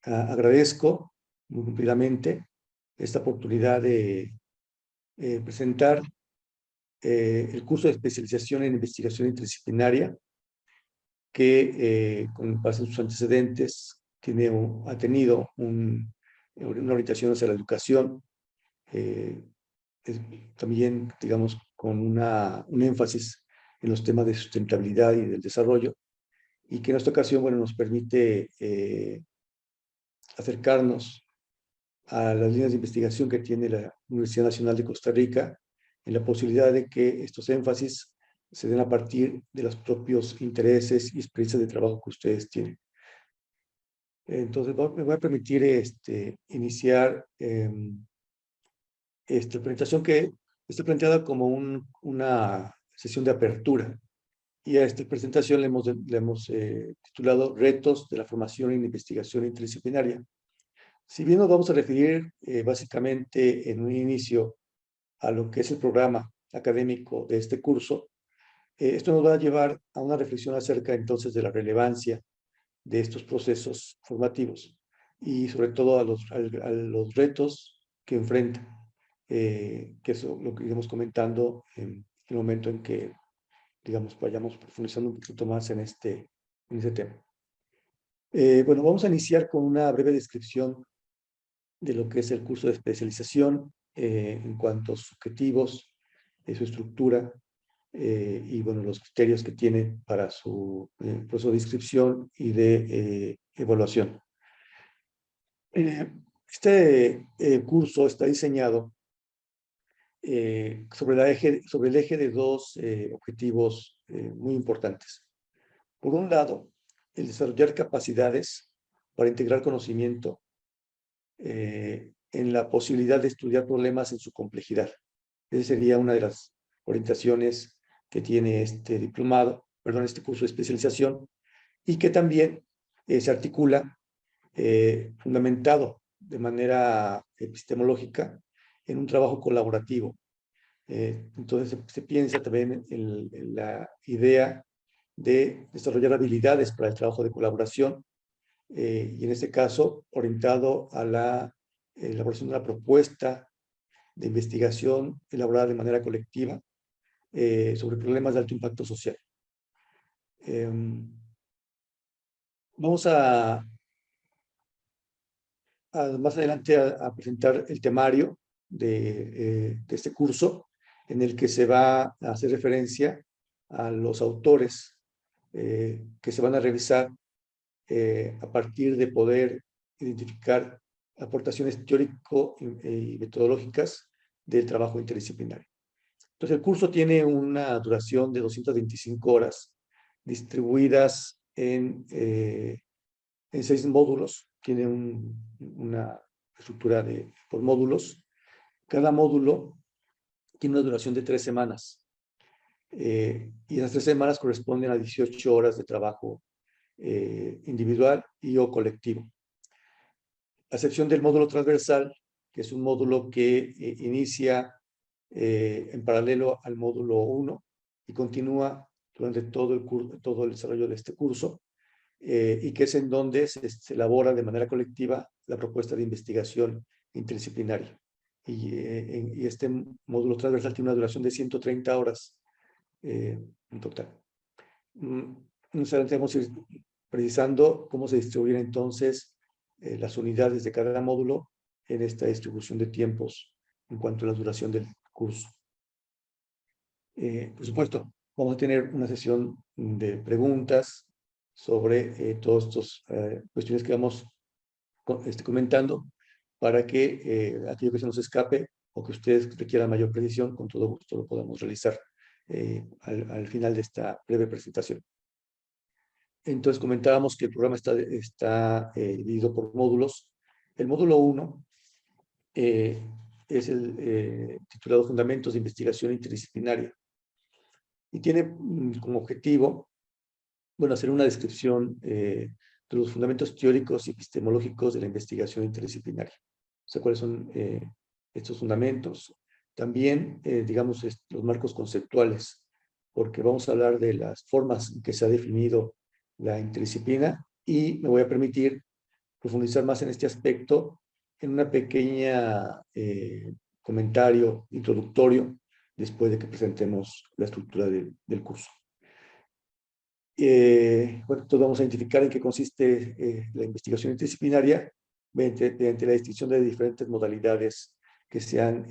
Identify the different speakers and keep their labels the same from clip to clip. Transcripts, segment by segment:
Speaker 1: agradezco muy cumplidamente esta oportunidad de presentar el curso de especialización en investigación interdisciplinaria que, con base en sus antecedentes, ha tenido una orientación hacia la educación, eh, también, digamos, con un énfasis en los temas de sustentabilidad y del desarrollo, y que en esta ocasión, bueno, nos permite acercarnos a las líneas de investigación que tiene la Universidad Nacional de Costa Rica, en la posibilidad de que estos énfasis se den a partir de los propios intereses y experiencias de trabajo que ustedes tienen. Entonces, me voy a permitir iniciar esta presentación que está planteada como una sesión de apertura. Y a esta presentación le hemos titulado Retos de la formación en investigación interdisciplinaria. Si bien nos vamos a referir básicamente en un inicio a lo que es el programa académico de este curso, esto nos va a llevar a una reflexión acerca entonces de la relevancia de estos procesos formativos y sobre todo a los retos que enfrentan, que es lo que iremos comentando en el momento en que, digamos, vayamos profundizando un poquito más en este tema. Bueno, vamos a iniciar con una breve descripción de lo que es el curso de especialización en cuanto a sus objetivos, su estructura y, bueno, los criterios que tiene para su proceso de inscripción y de evaluación. Este curso está diseñado sobre el eje de dos objetivos muy importantes. Por un lado, el desarrollar capacidades para integrar conocimiento en la posibilidad de estudiar problemas en su complejidad. Esa sería una de las orientaciones que tiene este curso de especialización, y que también se articula fundamentado de manera epistemológica en un trabajo colaborativo. Entonces se piensa también en la idea de desarrollar habilidades para el trabajo de colaboración, y en este caso orientado a la elaboración de una propuesta de investigación elaborada de manera colectiva sobre problemas de alto impacto social. Vamos más adelante a presentar el temario de este curso, en el que se va a hacer referencia a los autores que se van a revisar a partir de poder identificar aportaciones teórico y metodológicas del trabajo interdisciplinario. Entonces, el curso tiene una duración de 225 horas, distribuidas en 6 módulos. Tiene una estructura por módulos. Cada módulo tiene una duración de 3 semanas. Y esas 3 semanas corresponden a 18 horas de trabajo individual y o colectivo. A excepción del módulo transversal, que es un módulo que inicia en paralelo al módulo 1 y continúa durante todo el desarrollo de este curso, y que es en donde se elabora de manera colectiva la propuesta de investigación interdisciplinaria. Y este módulo transversal tiene una duración de 130 horas en total. Nos adelantemos precisando cómo se distribuyen entonces las unidades de cada módulo en esta distribución de tiempos en cuanto a la duración del curso. Por supuesto, vamos a tener una sesión de preguntas sobre todas estas cuestiones que vamos comentando, para que aquello que se nos escape o que ustedes requieran mayor precisión, con todo gusto lo podamos realizar al final de esta breve presentación. Entonces comentábamos que el programa está dividido por módulos. El módulo 1 es el titulado Fundamentos de Investigación Interdisciplinaria, y tiene como objetivo, bueno, hacer una descripción de los fundamentos teóricos y epistemológicos de la investigación interdisciplinaria. O sea, cuáles son estos fundamentos. También, digamos, los marcos conceptuales, porque vamos a hablar de las formas en que se ha definido la interdisciplina, y me voy a permitir profundizar más en este aspecto en una pequeña comentario introductorio después de que presentemos la estructura del curso. Bueno, entonces vamos a identificar en qué consiste la investigación interdisciplinaria mediante la distinción de diferentes modalidades que se han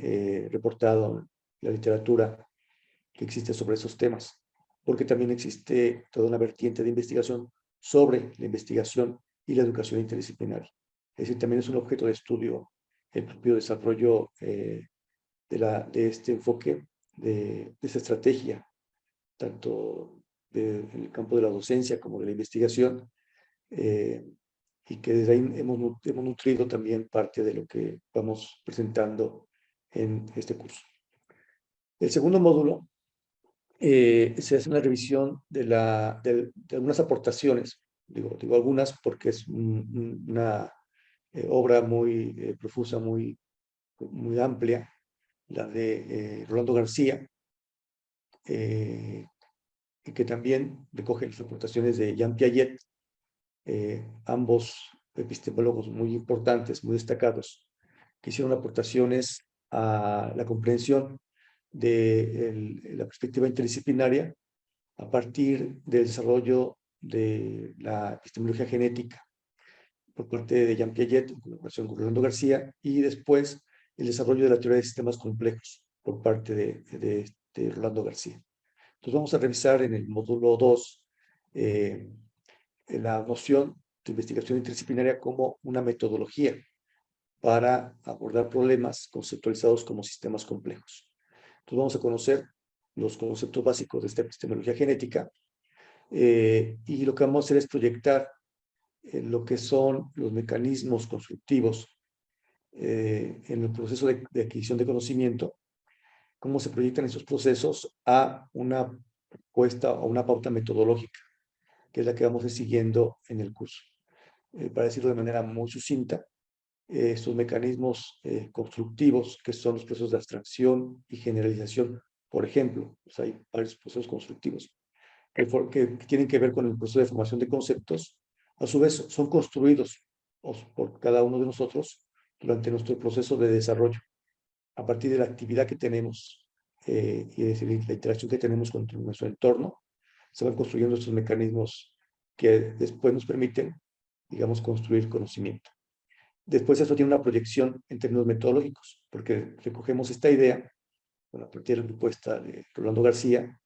Speaker 1: reportado en la literatura que existe sobre esos temas, porque también existe toda una vertiente de investigación sobre la investigación y la educación interdisciplinaria. Es decir, también es un objeto de estudio el propio desarrollo de este enfoque, de esta estrategia, tanto en el campo de la docencia como de la investigación, eh, y que desde ahí hemos nutrido también parte de lo que vamos presentando en este curso. El segundo módulo se hace una revisión de algunas aportaciones, digo algunas porque es una obra muy profusa, muy amplia, la de Rolando García, y que también recoge las aportaciones de Jean Piaget, ambos epistemólogos muy importantes, muy destacados, que hicieron aportaciones a la comprensión de la perspectiva interdisciplinaria a partir del desarrollo de la epistemología genética por parte de Jean Piaget en colaboración con Rolando García, y después el desarrollo de la teoría de sistemas complejos por parte de Rolando García. Entonces vamos a revisar en el módulo 2 la noción de investigación interdisciplinaria como una metodología para abordar problemas conceptualizados como sistemas complejos. Entonces vamos a conocer los conceptos básicos de esta epistemología genética, y lo que vamos a hacer es proyectar lo que son los mecanismos constructivos en el proceso de adquisición de conocimiento, cómo se proyectan esos procesos a una propuesta o una pauta metodológica, que es la que vamos a ir siguiendo en el curso. Para decirlo de manera muy sucinta, estos mecanismos constructivos, que son los procesos de abstracción y generalización, por ejemplo, pues hay varios procesos constructivos que tienen que ver con el proceso de formación de conceptos, a su vez son construidos por cada uno de nosotros durante nuestro proceso de desarrollo, a partir de la actividad que tenemos, y es decir, la interacción que tenemos con nuestro entorno, se van construyendo estos mecanismos que después nos permiten, digamos, construir conocimiento. Después eso tiene una proyección en términos metodológicos, porque recogemos esta idea, bueno, a partir de la propuesta de Rolando García,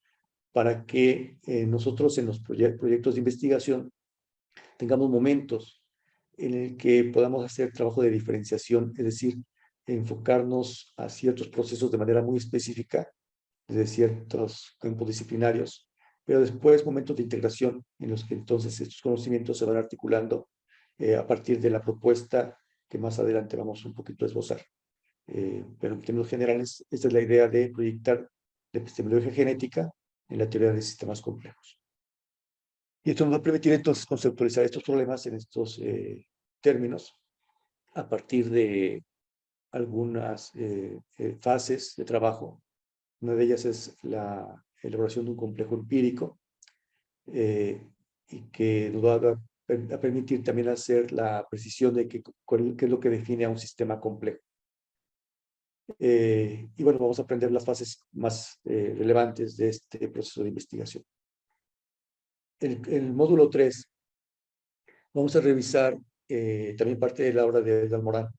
Speaker 1: para que nosotros en los proyectos de investigación tengamos momentos en el que podamos hacer trabajo de diferenciación, es decir, enfocarnos a ciertos procesos de manera muy específica, desde ciertos campos disciplinarios, pero después momentos de integración en los que entonces estos conocimientos se van articulando a partir de la propuesta que más adelante vamos un poquito a esbozar. Pero en términos generales, esta es la idea de proyectar la epistemología genética en la teoría de sistemas complejos. Y esto nos va a permitir entonces conceptualizar estos problemas en estos términos a partir de algunas fases de trabajo. Una de ellas es la elaboración de un complejo empírico, y que nos va a permitir también hacer la precisión de qué es lo que define a un sistema complejo. Y bueno, vamos a aprender las fases más relevantes de este proceso de investigación. En el módulo 3 vamos a revisar también parte de la obra de Edgar Morán,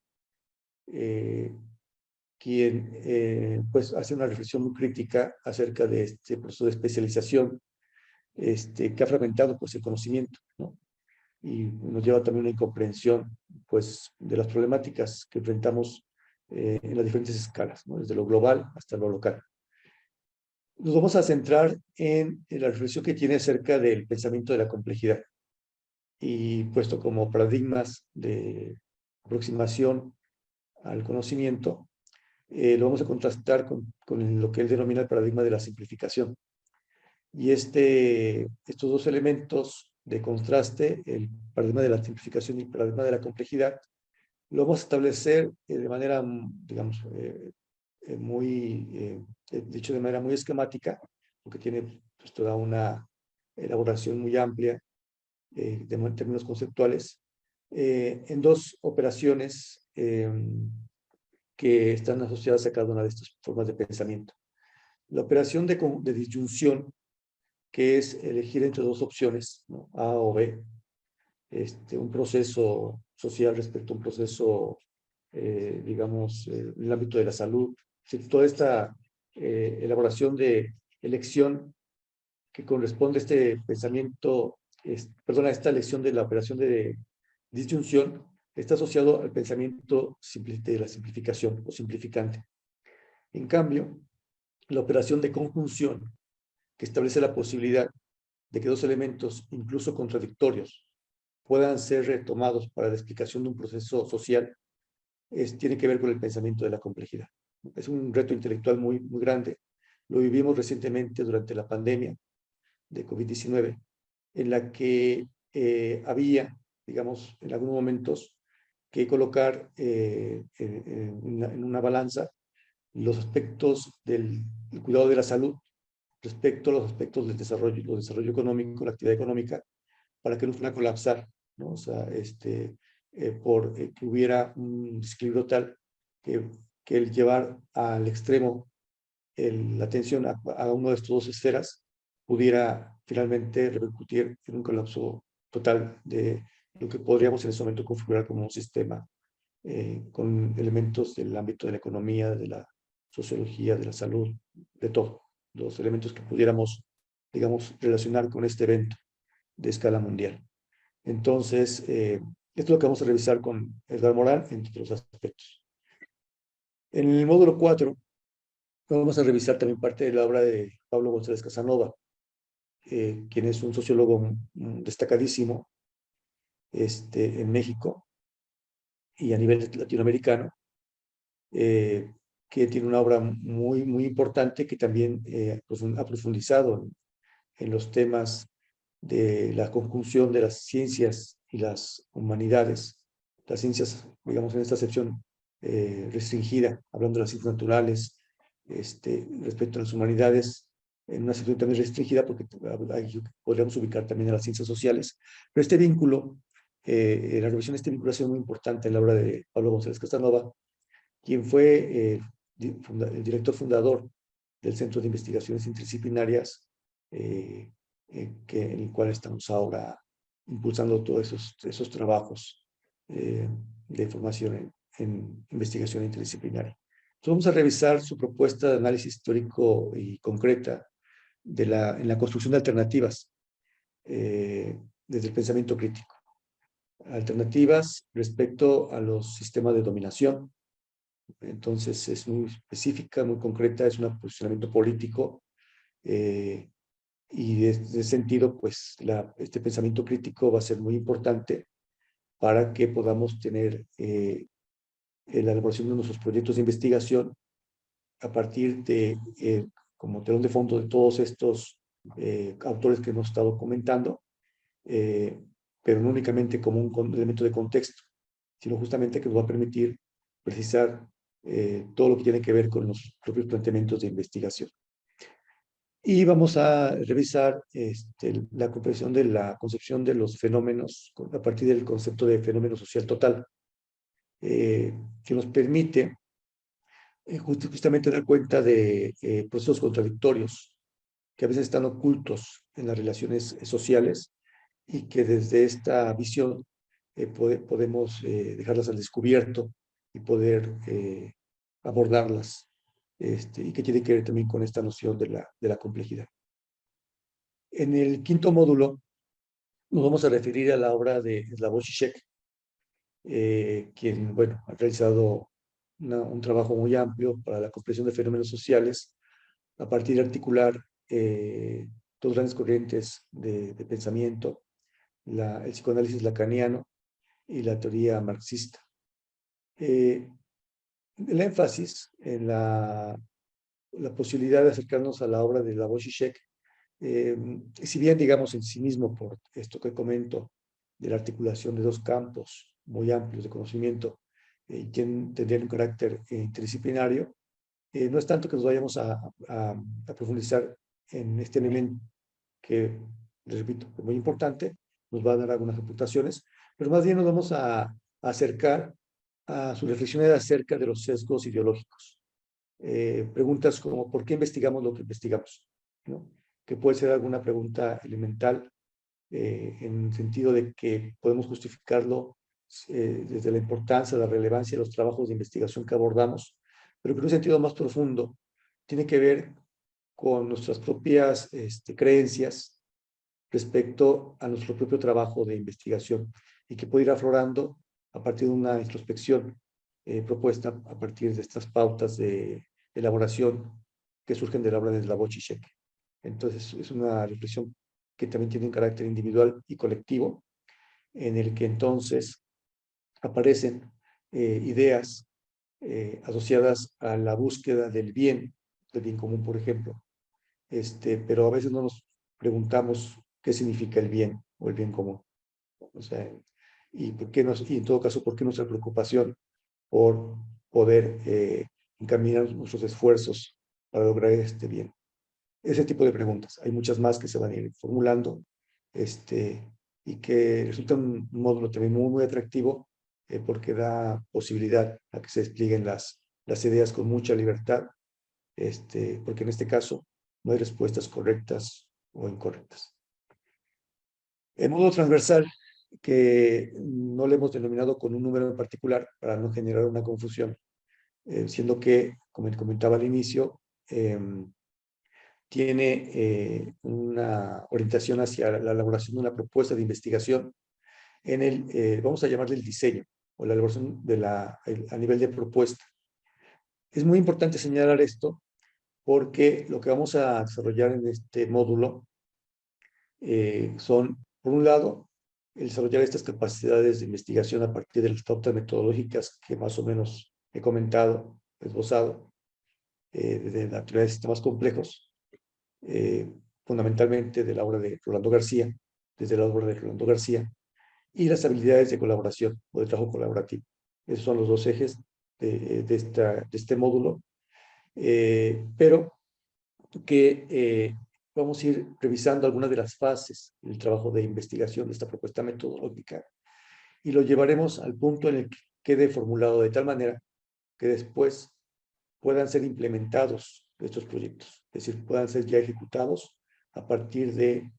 Speaker 1: quien pues hace una reflexión muy crítica acerca de este proceso de especialización que ha fragmentado pues el conocimiento, ¿no? Y nos lleva también a una incomprensión pues de las problemáticas que enfrentamos en las diferentes escalas, ¿no? Desde lo global hasta lo local. Nos vamos a centrar en la reflexión que tiene acerca del pensamiento de la complejidad, y puesto como paradigmas de aproximación al conocimiento, lo vamos a contrastar con lo que él denomina el paradigma de la simplificación. Y estos dos elementos de contraste, el paradigma de la simplificación y el paradigma de la complejidad, lo vamos a establecer de manera, digamos, dicho de manera muy esquemática, porque tiene pues, toda una elaboración muy amplia en términos conceptuales, en dos operaciones que están asociadas a cada una de estas formas de pensamiento. La operación de disyunción, que es elegir entre dos opciones, ¿no? A o B, un proceso social respecto a un proceso, digamos, en el ámbito de la salud. Sí, toda esta elaboración de elección que corresponde a este pensamiento, perdón, a esta elección de la operación de disyunción, está asociado al pensamiento de la simplificación o simplificante. En cambio, la operación de conjunción, que establece la posibilidad de que dos elementos, incluso contradictorios, puedan ser retomados para la explicación de un proceso social, tiene que ver con el pensamiento de la complejidad. Es un reto intelectual muy, muy grande. Lo vivimos recientemente durante la pandemia de COVID-19, en la que había, digamos, en algunos momentos, que colocar en una balanza los aspectos del cuidado de la salud respecto a los aspectos del desarrollo económico, la actividad económica, para que no fuera a colapsar, ¿no? O sea, que hubiera un desequilibrio tal que el llevar al extremo la atención a uno de estos dos esferas pudiera finalmente repercutir en un colapso total de lo que podríamos en ese momento configurar como un sistema con elementos del ámbito de la economía, de la sociología, de la salud, de todo, los elementos que pudiéramos, digamos, relacionar con este evento de escala mundial. Entonces, esto es lo que vamos a revisar con Edgar Morán, entre otros aspectos. En el módulo 4 vamos a revisar también parte de la obra de Pablo González Casanova, quien es un sociólogo destacadísimo en México y a nivel latinoamericano, que tiene una obra muy, muy importante que también ha profundizado en los temas de la conjunción de las ciencias y las humanidades, las ciencias, digamos, en esta acepción restringida, hablando de las ciencias naturales, respecto a las humanidades, en una acepción también restringida, porque ahí podríamos ubicar también a las ciencias sociales, pero este vínculo, la revisión de este vínculo ha sido muy importante en la obra de Pablo González Casanova, quien fue el director fundador del Centro de Investigaciones Interdisciplinarias, en el cual estamos ahora impulsando todos esos trabajos de formación en investigación interdisciplinaria. Entonces vamos a revisar su propuesta de análisis histórico y concreta en la construcción de alternativas desde el pensamiento crítico. Alternativas respecto a los sistemas de dominación. Entonces es muy específica, muy concreta, es un posicionamiento político y en ese sentido, pues este pensamiento crítico va a ser muy importante para que podamos tener la elaboración de nuestros proyectos de investigación a partir de, como telón de fondo de todos estos autores que hemos estado comentando, pero no únicamente como un elemento de contexto, sino justamente que nos va a permitir precisar todo lo que tiene que ver con los propios planteamientos de investigación. Y vamos a revisar la comprensión de la concepción de los fenómenos a partir del concepto de fenómeno social total, que nos permite justamente dar cuenta de procesos contradictorios que a veces están ocultos en las relaciones sociales y que desde esta visión podemos dejarlas al descubierto y poder abordarlas, y que tiene que ver también con esta noción de la complejidad. En el quinto módulo nos vamos a referir a la obra de Slavoj Žižek, quien, bueno, ha realizado un trabajo muy amplio para la comprensión de fenómenos sociales a partir de articular dos grandes corrientes de pensamiento, el psicoanálisis lacaniano y la teoría marxista. El énfasis en la posibilidad de acercarnos a la obra de Slavoj Žižek, si bien, digamos, en sí mismo, por esto que comento, de la articulación de dos campos muy amplios de conocimiento, que tendrían un carácter interdisciplinario, no es tanto que nos vayamos a profundizar en este elemento que, les repito, es muy importante, nos va a dar algunas reputaciones, pero más bien nos vamos a acercar a sus reflexiones acerca de los sesgos ideológicos. Preguntas como, ¿por qué investigamos lo que investigamos? ¿No? Que puede ser alguna pregunta elemental en el sentido de que podemos justificarlo desde la importancia, la relevancia de los trabajos de investigación que abordamos, pero que en un sentido más profundo tiene que ver con nuestras propias creencias respecto a nuestro propio trabajo de investigación y que puede ir aflorando a partir de una introspección propuesta a partir de estas pautas de elaboración que surgen de la obra de Slavoj Žižek. Entonces, es una reflexión que también tiene un carácter individual y colectivo, en el que entonces aparecen ideas asociadas a la búsqueda del bien común, por ejemplo, pero a veces no nos preguntamos qué significa el bien o el bien común. O sea, y en todo caso, ¿por qué nuestra preocupación por poder encaminar nuestros esfuerzos para lograr este bien? Ese tipo de preguntas. Hay muchas más que se van a ir formulando y que resulta un módulo también muy, muy atractivo porque da posibilidad a que se desplieguen las ideas con mucha libertad, porque en este caso no hay respuestas correctas o incorrectas. El módulo transversal, que no le hemos denominado con un número en particular para no generar una confusión, siendo que, como comentaba al inicio, tiene una orientación hacia la elaboración de una propuesta de investigación vamos a llamarle el diseño, o la elaboración a nivel de propuesta. Es muy importante señalar esto porque lo que vamos a desarrollar en este módulo son, por un lado, el desarrollar estas capacidades de investigación a partir de las pautas metodológicas que más o menos he comentado, esbozado, de la teoría de sistemas complejos, fundamentalmente de la obra de Rolando García, desde la obra de Rolando García, y las habilidades de colaboración o de trabajo colaborativo. Esos son los dos ejes de este módulo, pero que vamos a ir revisando algunas de las fases del trabajo de investigación de esta propuesta metodológica y lo llevaremos al punto en el que quede formulado de tal manera que después puedan ser implementados estos proyectos, es decir, puedan ser ya ejecutados a partir de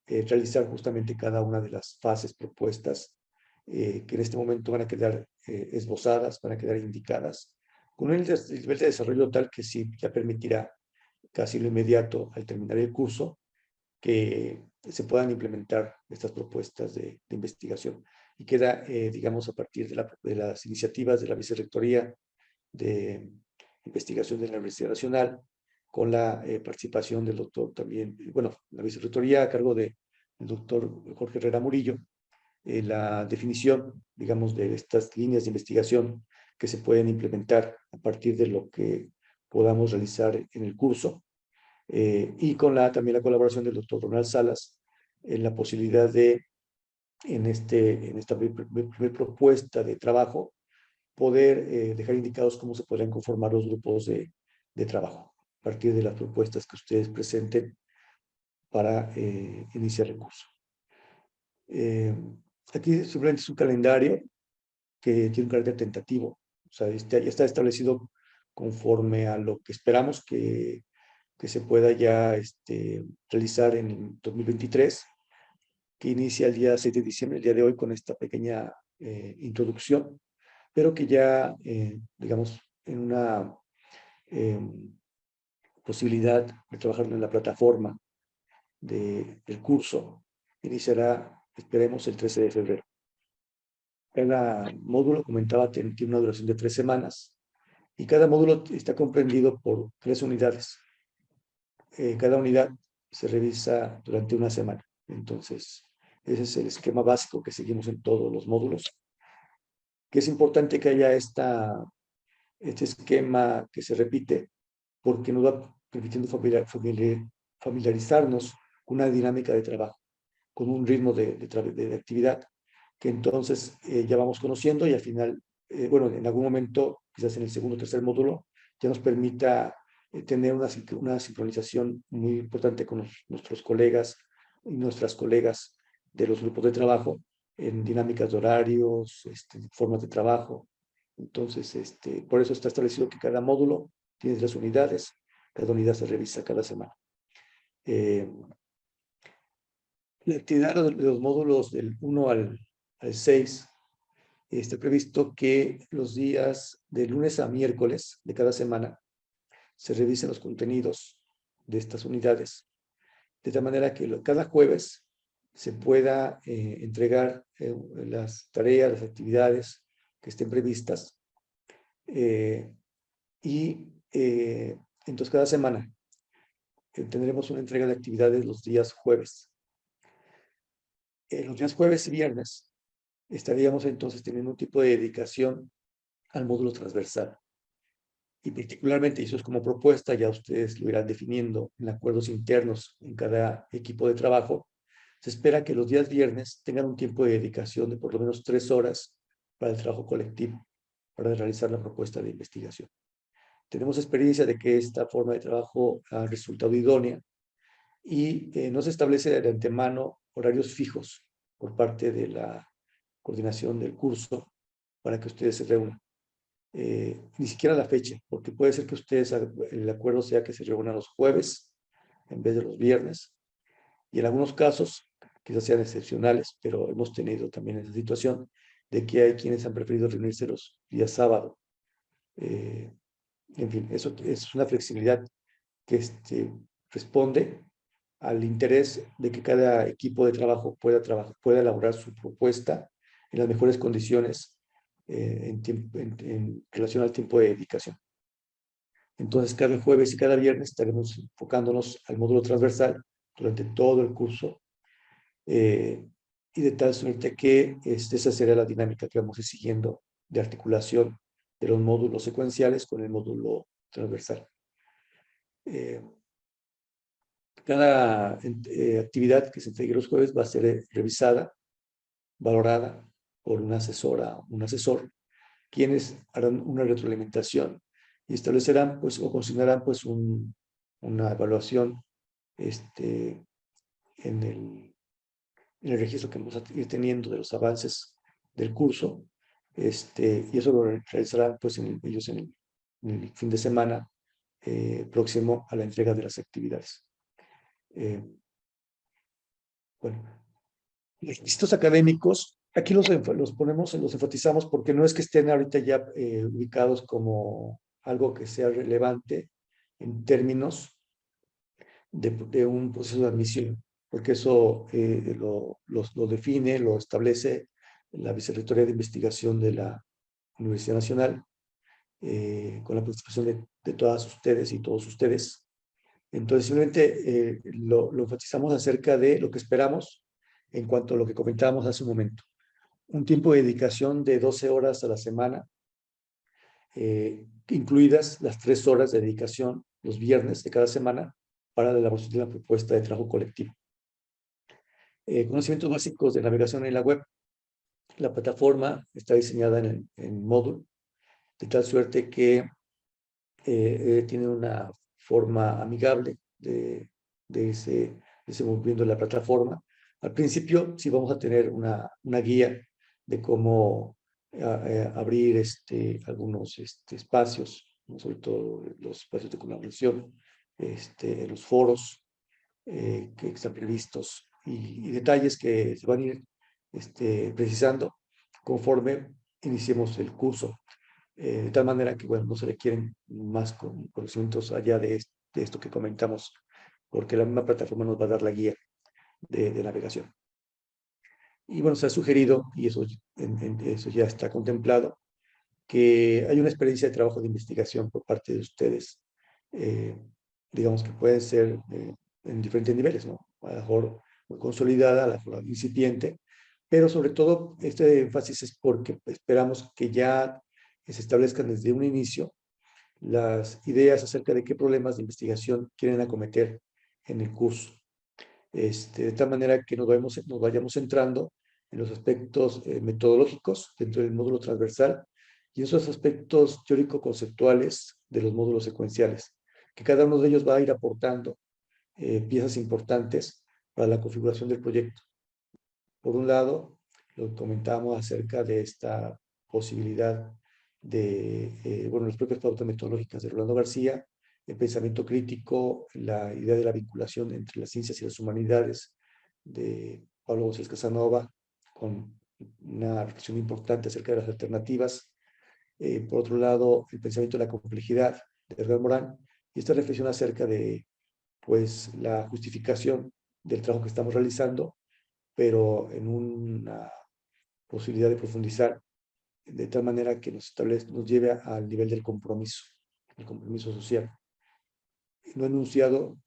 Speaker 1: realizar justamente cada una de las fases propuestas que en este momento van a quedar esbozadas, van a quedar indicadas, con un nivel de desarrollo tal que sí ya permitirá casi lo inmediato al terminar el curso que se puedan implementar estas propuestas de investigación. Y queda, digamos, a partir de las iniciativas de la Vicerrectoría de Investigación de la Universidad Nacional, con la participación del doctor también, bueno, la Vicerrectoría a cargo del doctor Jorge Herrera Murillo, la definición, digamos, de estas líneas de investigación que se pueden implementar a partir de lo que podamos realizar en el curso, y con también la colaboración del doctor Ronald Salas en la posibilidad de, en esta primera propuesta de trabajo, poder dejar indicados cómo se podrían conformar los grupos de trabajo a partir de las propuestas que ustedes presenten para iniciar el curso. Aquí simplemente es un calendario que tiene un carácter tentativo, o sea, ya está establecido conforme a lo que esperamos que se pueda ya realizar en el 2023, que inicia el día 6 de diciembre, el día de hoy, con esta pequeña introducción, pero que ya, digamos, en una posibilidad de trabajar en la plataforma del curso, iniciará, esperemos, el 13 de febrero. Cada módulo, comentaba, tiene una duración de 3 semanas y cada módulo está comprendido por 3 unidades. Cada unidad se revisa durante una semana. Entonces, ese es el esquema básico que seguimos en todos los módulos. Que es importante que haya este esquema que se repite porque nos va permitiendo familiarizarnos con una dinámica de trabajo, con un ritmo de actividad que entonces ya vamos conociendo y al final, bueno, en algún momento, quizás en el segundo o tercer módulo, ya nos permita tener una sincronización muy importante con nuestros colegas y nuestras colegas de los grupos de trabajo en dinámicas de horarios, formas de trabajo. Entonces, por eso está establecido que cada módulo tiene 3 unidades, cada unidad se revisa cada semana. La actividad de los módulos del 1 al 6 está previsto que los días de lunes a miércoles de cada semana se revisen los contenidos de estas unidades, de tal manera que cada jueves se pueda entregar las tareas, las actividades que estén previstas. Entonces cada semana tendremos una entrega de actividades los días jueves. Los días jueves y viernes estaríamos entonces teniendo un tipo de dedicación al módulo transversal. Y particularmente, y eso es como propuesta, ya ustedes lo irán definiendo en acuerdos internos en cada equipo de trabajo, se espera que los días viernes tengan un tiempo de dedicación de por lo menos 3 horas para el trabajo colectivo, para realizar la propuesta de investigación. Tenemos experiencia de que esta forma de trabajo ha resultado idónea y no se establece de antemano horarios fijos por parte de la coordinación del curso para que ustedes se reúnan. Ni siquiera la fecha, porque puede ser que ustedes, el acuerdo sea que se reúnan los jueves en vez de los viernes, y en algunos casos, quizás sean excepcionales, pero hemos tenido también esa situación de que hay quienes han preferido reunirse los días sábado. En fin, eso es una flexibilidad que responde al interés de que cada equipo de trabajo pueda elaborar su propuesta en las mejores condiciones en relación al tiempo de dedicación. Entonces, cada jueves y cada viernes estaremos enfocándonos al módulo transversal durante todo el curso y de tal suerte que esa será la dinámica que vamos a ir siguiendo de articulación de los módulos secuenciales con el módulo transversal. Cada actividad que se entregue los jueves va a ser revisada, valorada por una asesora, un asesor, quienes harán una retroalimentación y establecerán, pues, o consignarán, pues, una evaluación en el registro que vamos a ir teniendo de los avances del curso, y eso lo realizarán, pues, ellos en el fin de semana próximo a la entrega de las actividades. Bueno, los requisitos académicos, aquí los ponemos, los enfatizamos porque no es que estén ahorita ya ubicados como algo que sea relevante en términos de un proceso de admisión, porque eso lo define, lo establece la Vicerrectoría de Investigación de la Universidad Nacional, con la participación de todas ustedes y todos ustedes. Entonces, simplemente lo enfatizamos acerca de lo que esperamos en cuanto a lo que comentábamos hace un momento. Un tiempo de dedicación de 12 horas a la semana, incluidas las 3 horas de dedicación los viernes de cada semana para la elaboración de la propuesta de trabajo colectivo. Conocimientos básicos de navegación en la web. La plataforma está diseñada en Moodle, de tal suerte que tiene una forma amigable de ese movimiento de la plataforma. Al principio sí vamos a tener una guía de cómo abrir algunos espacios, ¿no? Sobre todo los espacios de colaboración, los foros que están previstos y detalles que se van a ir precisando conforme iniciemos el curso. De tal manera que, bueno, no se requieren más conocimientos allá de esto que comentamos, porque la misma plataforma nos va a dar la guía de navegación. Y bueno, se ha sugerido, y eso ya está contemplado, que hay una experiencia de trabajo de investigación por parte de ustedes, digamos que puede ser en diferentes niveles, ¿no? A lo mejor muy consolidada, a lo mejor incipiente, pero sobre todo este énfasis es porque esperamos que ya se establezcan desde un inicio las ideas acerca de qué problemas de investigación quieren acometer en el curso. De tal manera que nos vayamos centrando en los aspectos metodológicos dentro del módulo transversal y esos aspectos teórico-conceptuales de los módulos secuenciales, que cada uno de ellos va a ir aportando piezas importantes para la configuración del proyecto. Por un lado, lo comentábamos acerca de esta posibilidad de, bueno, las propias pautas metodológicas de Rolando García, el pensamiento crítico, la idea de la vinculación entre las ciencias y las humanidades de Pablo González Casanova, con una reflexión importante acerca de las alternativas. Por otro lado, el pensamiento de la complejidad de Edgar Morán, y esta reflexión acerca de, pues, la justificación del trabajo que estamos realizando, pero en una posibilidad de profundizar de tal manera que nos lleve al nivel del compromiso, el compromiso social, no enunciado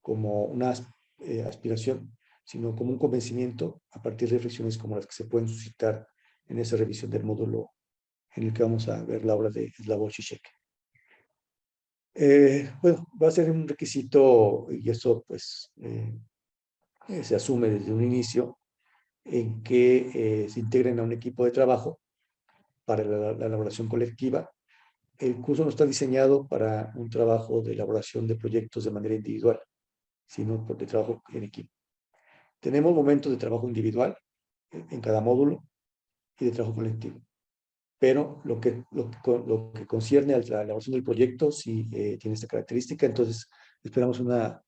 Speaker 1: como una aspiración, sino como un convencimiento a partir de reflexiones como las que se pueden suscitar en esa revisión del módulo en el que vamos a ver la obra de Slavoj Žižek. Bueno, va a ser un requisito, y eso pues se asume desde un inicio, en que se integren a un equipo de trabajo para la elaboración colectiva. El curso no está diseñado para un trabajo de elaboración de proyectos de manera individual, sino de trabajo en equipo. Tenemos momentos de trabajo individual en cada módulo y de trabajo colectivo, pero lo que concierne a la elaboración del proyecto sí tiene esta característica. Entonces esperamos bueno,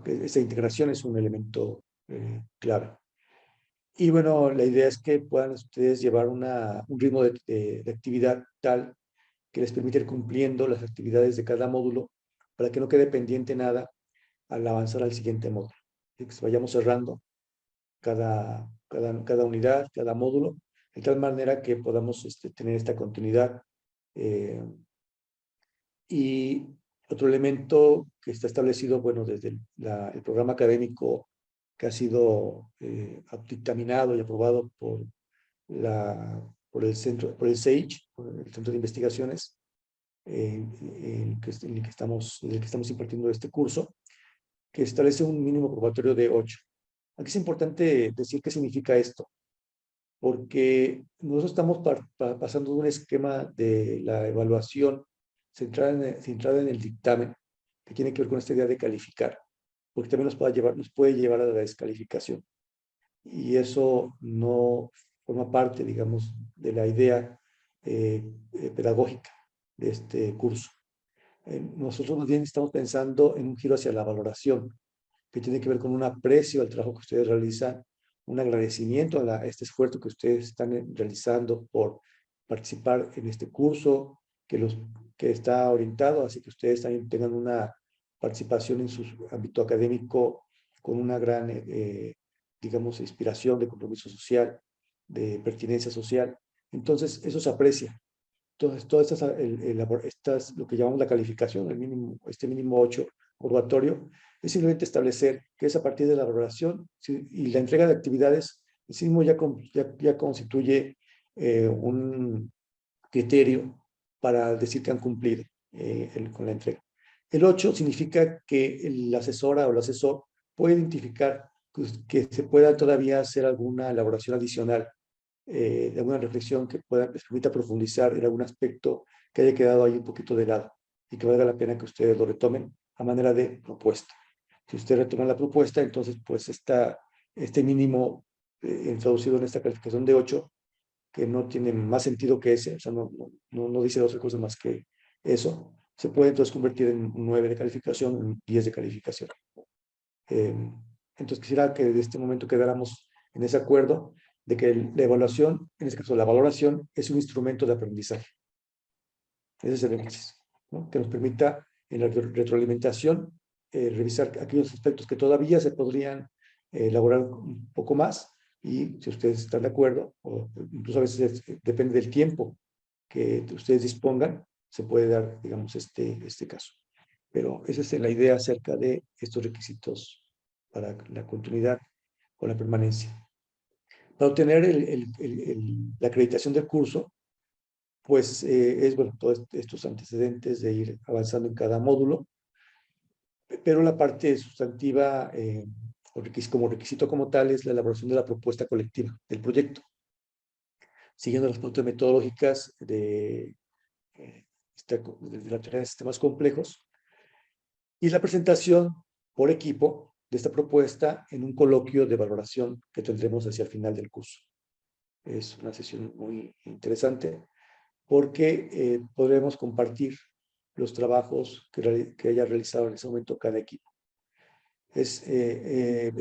Speaker 1: que esta integración es un elemento clave. Y bueno, la idea es que puedan ustedes llevar un ritmo de actividad tal que les permita ir cumpliendo las actividades de cada módulo para que no quede pendiente nada al avanzar al siguiente módulo. Y que vayamos cerrando cada unidad, cada módulo, de tal manera que podamos tener esta continuidad. Eh, y otro elemento que está establecido, bueno, desde el programa académico que ha sido dictaminado y aprobado por el centro, por el SAGE, por el Centro de Investigaciones, en el que estamos impartiendo este curso, que establece un mínimo probatorio de 8. Aquí es importante decir qué significa esto, porque nosotros estamos pasando de un esquema de la evaluación centrada en el dictamen, que tiene que ver con esta idea de calificar, porque también nos puede llevar a la descalificación. Y eso no forma parte, digamos, de la idea pedagógica de este curso. Nosotros más bien estamos pensando en un giro hacia la valoración, que tiene que ver con un aprecio al trabajo que ustedes realizan, un agradecimiento a este esfuerzo que ustedes están realizando por participar en este curso, que está orientado, así que ustedes también tengan una participación en su ámbito académico con una gran, digamos, inspiración de compromiso social, de pertinencia social. Entonces, eso se aprecia. Entonces, todas estas, lo que llamamos la calificación, este mínimo 8 obligatorio, es simplemente establecer que es a partir de la valoración, ¿sí? Y la entrega de actividades, en sí mismo ya constituye un criterio para decir que han cumplido con la entrega. El 8 significa que la asesora o el asesor puede identificar que se pueda todavía hacer alguna elaboración adicional, de alguna reflexión que les permita profundizar en algún aspecto que haya quedado ahí un poquito de lado y que valga la pena que ustedes lo retomen a manera de propuesta. Si ustedes retoman la propuesta, entonces pues este mínimo introducido en esta calificación de 8, que no tiene más sentido que ese, o sea, no dice otra cosa más que eso, se puede entonces convertir en un 9 de calificación, en 10 de calificación. Eh, entonces quisiera que desde este momento quedáramos en ese acuerdo de que la evaluación, en este caso la valoración, es un instrumento de aprendizaje. Ese es el énfasis, ¿no? Que nos permita en la retroalimentación revisar aquellos aspectos que todavía se podrían elaborar un poco más, y si ustedes están de acuerdo, o incluso a veces depende del tiempo que ustedes dispongan, se puede dar, digamos, este caso. Pero esa es la idea acerca de estos requisitos para la continuidad o la permanencia. Para obtener la acreditación del curso, pues es, bueno, todos estos antecedentes de ir avanzando en cada módulo, pero la parte sustantiva, como requisito como tal, es la elaboración de la propuesta colectiva del proyecto, siguiendo las pautas metodológicas de la teoría de sistemas complejos, y la presentación por equipo de esta propuesta en un coloquio de valoración que tendremos hacia el final del curso. Es una sesión muy interesante porque podremos compartir los trabajos que haya realizado en ese momento cada equipo. Es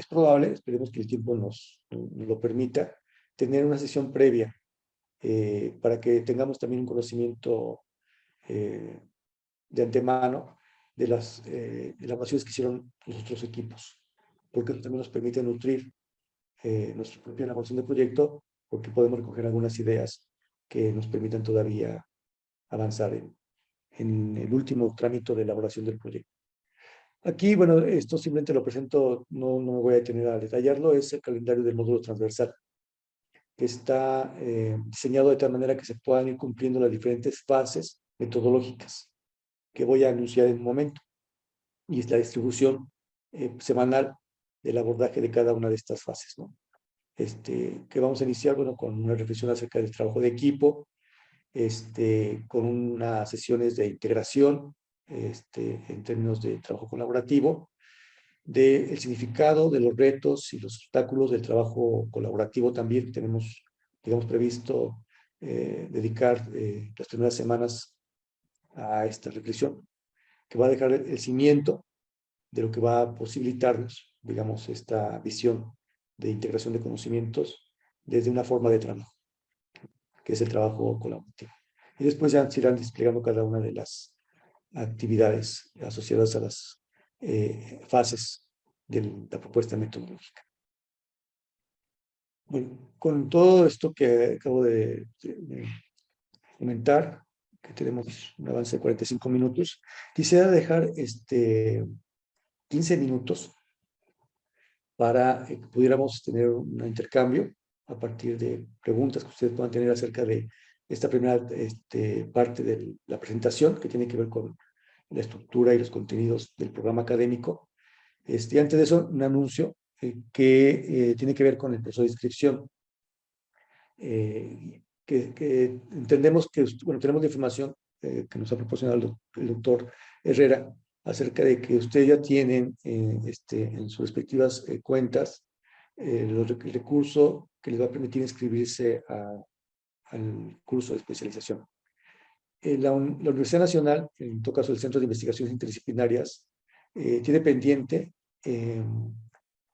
Speaker 1: probable, esperemos que el tiempo nos lo permita, tener una sesión previa para que tengamos también un conocimiento de antemano de las elaboraciones que hicieron los otros equipos, porque eso también nos permite nutrir nuestra propia elaboración de proyecto, porque podemos recoger algunas ideas que nos permitan todavía avanzar en el último trámite de elaboración del proyecto. Aquí, bueno, esto simplemente lo presento, no me voy a detener a detallarlo, es el calendario del módulo transversal, que está diseñado de tal manera que se puedan ir cumpliendo las diferentes fases metodológicas que voy a anunciar en un momento, y es la distribución semanal del abordaje de cada una de estas fases, ¿no? Que vamos a iniciar, bueno, con una reflexión acerca del trabajo de equipo, con unas sesiones de integración, en términos de trabajo colaborativo, del significado de los retos y los obstáculos del trabajo colaborativo también. Tenemos, digamos, previsto dedicar las primeras semanas a esta reflexión, que va a dejar el cimiento de lo que va a posibilitarnos, digamos, esta visión de integración de conocimientos desde una forma de trabajo, que es el trabajo colaborativo. Y después ya se irán desplegando cada una de las actividades asociadas a las fases de la propuesta metodológica. Bueno, con todo esto que acabo de comentar, que tenemos un avance de 45 minutos, quisiera dejar 15 minutos para que pudiéramos tener un intercambio a partir de preguntas que ustedes puedan tener acerca de esta primera parte de la presentación, que tiene que ver con la estructura y los contenidos del programa académico. Antes de eso, un anuncio que tiene que ver con el proceso de inscripción. Que entendemos que, bueno, tenemos la información que nos ha proporcionado el doctor Herrera acerca de que ustedes ya tienen en sus respectivas cuentas el recurso que les va a permitir inscribirse al curso de especialización. La Universidad Nacional, en todo caso el Centro de Investigaciones Interdisciplinarias, tiene pendiente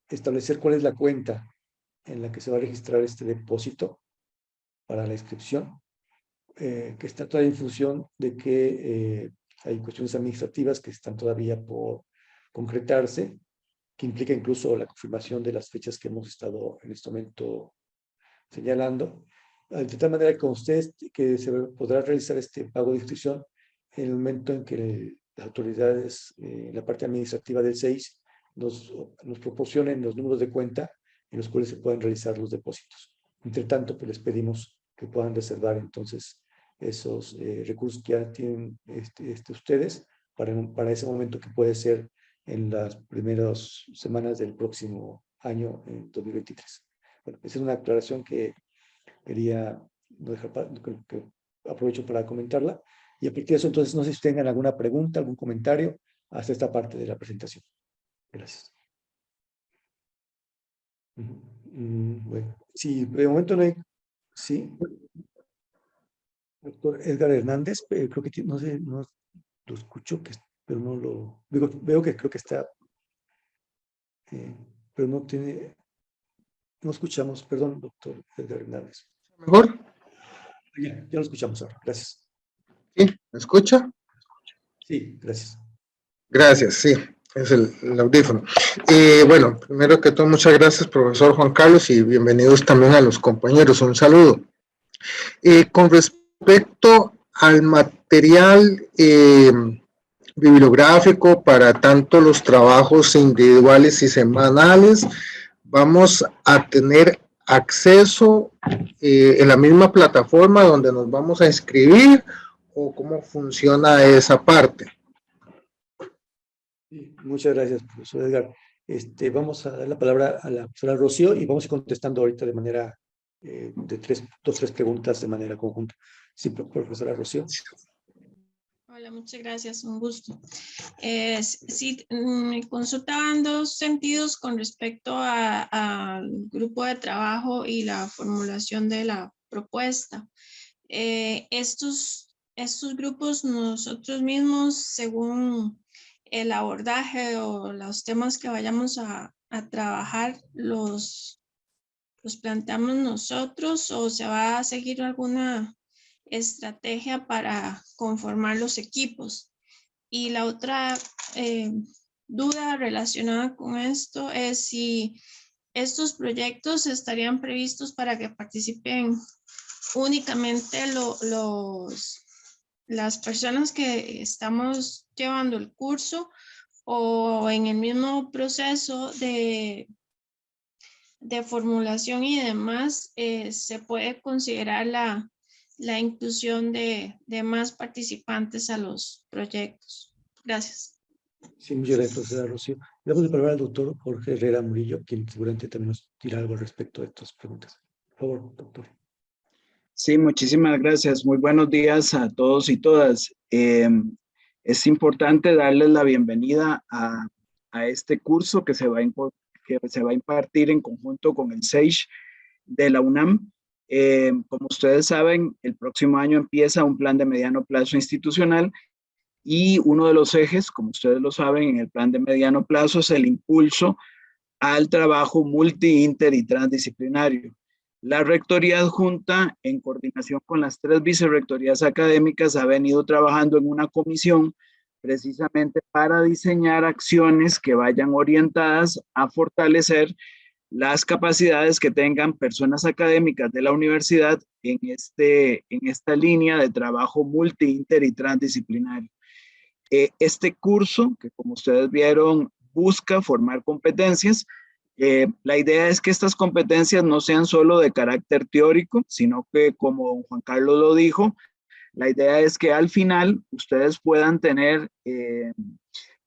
Speaker 1: establecer cuál es la cuenta en la que se va a registrar este depósito para la inscripción, que está todavía en función de que hay cuestiones administrativas que están todavía por concretarse, que implica incluso la confirmación de las fechas que hemos estado en este momento señalando, de tal manera que con ustedes que se podrá realizar este pago de inscripción en el momento en que las autoridades, la parte administrativa del 6, nos proporcionen los números de cuenta en los cuales se pueden realizar los depósitos. Entre tanto, pues les pedimos que puedan reservar entonces esos recursos que ya tienen ustedes para ese momento, que puede ser en las primeras semanas del próximo año, en 2023. Bueno, esa es una aclaración que quería no dejar que aprovecho para comentarla. Y a partir de eso, entonces, no sé si tengan alguna pregunta, algún comentario hasta esta parte de la presentación. Gracias. Bueno, sí, de momento no hay. Sí, doctor Edgar Hernández, creo que no sé, no lo escucho, pero no lo. Digo, veo que creo que está, pero no tiene. No escuchamos, perdón, doctor Edgar Hernández.
Speaker 2: ¿Mejor?
Speaker 1: Ya lo escuchamos ahora, gracias.
Speaker 2: ¿Sí? ¿Me escucha?
Speaker 1: Sí, gracias.
Speaker 2: Gracias, sí, es el audífono. Bueno, primero que todo, muchas gracias, profesor Juan Carlos, y bienvenidos también a los compañeros. Un saludo. Con respecto al material bibliográfico para tanto los trabajos individuales y semanales, vamos a tener acceso en la misma plataforma donde nos vamos a inscribir, o cómo funciona esa parte.
Speaker 1: Muchas gracias, profesor Edgar. Vamos a dar la palabra a la profesora Rocío y vamos a ir contestando ahorita de manera de tres preguntas de manera conjunta. Sí, profesora Rocío.
Speaker 3: Hola, muchas gracias, un gusto. Sí, mi consulta va en dos sentidos con respecto al grupo de trabajo y la formulación de la propuesta. Estos grupos nosotros mismos, según el abordaje o los temas que vayamos a trabajar, los planteamos nosotros, o se va a seguir alguna estrategia para conformar los equipos. Y la otra duda relacionada con esto es si estos proyectos estarían previstos para que participen únicamente las personas que estamos llevando el curso, o en el mismo proceso de formulación y demás, se puede considerar la inclusión de más participantes a los proyectos. Gracias.
Speaker 1: Sí, muchas gracias, profesora Rocío. Le damos la palabra al doctor Jorge Herrera Murillo, quien seguramente también nos dirá algo al respecto de estas preguntas. Por favor, doctor.
Speaker 4: Sí, muchísimas gracias. Muy buenos días a todos y todas. Es importante darles la bienvenida a este curso que se va a impartir en conjunto con el SAGE de la UNAM. Como ustedes saben, el próximo año empieza un plan de mediano plazo institucional, y uno de los ejes, como ustedes lo saben, en el plan de mediano plazo es el impulso al trabajo multi, inter y transdisciplinario. La Rectoría Adjunta, en coordinación con las 3 vicerrectorías académicas, ha venido trabajando en una comisión precisamente para diseñar acciones que vayan orientadas a fortalecer las capacidades que tengan personas académicas de la universidad en esta línea de trabajo multi, inter y transdisciplinario. Este curso, que como ustedes vieron, busca formar competencias. La idea es que estas competencias no sean solo de carácter teórico, sino que, como don Juan Carlos lo dijo, la idea es que al final ustedes puedan tener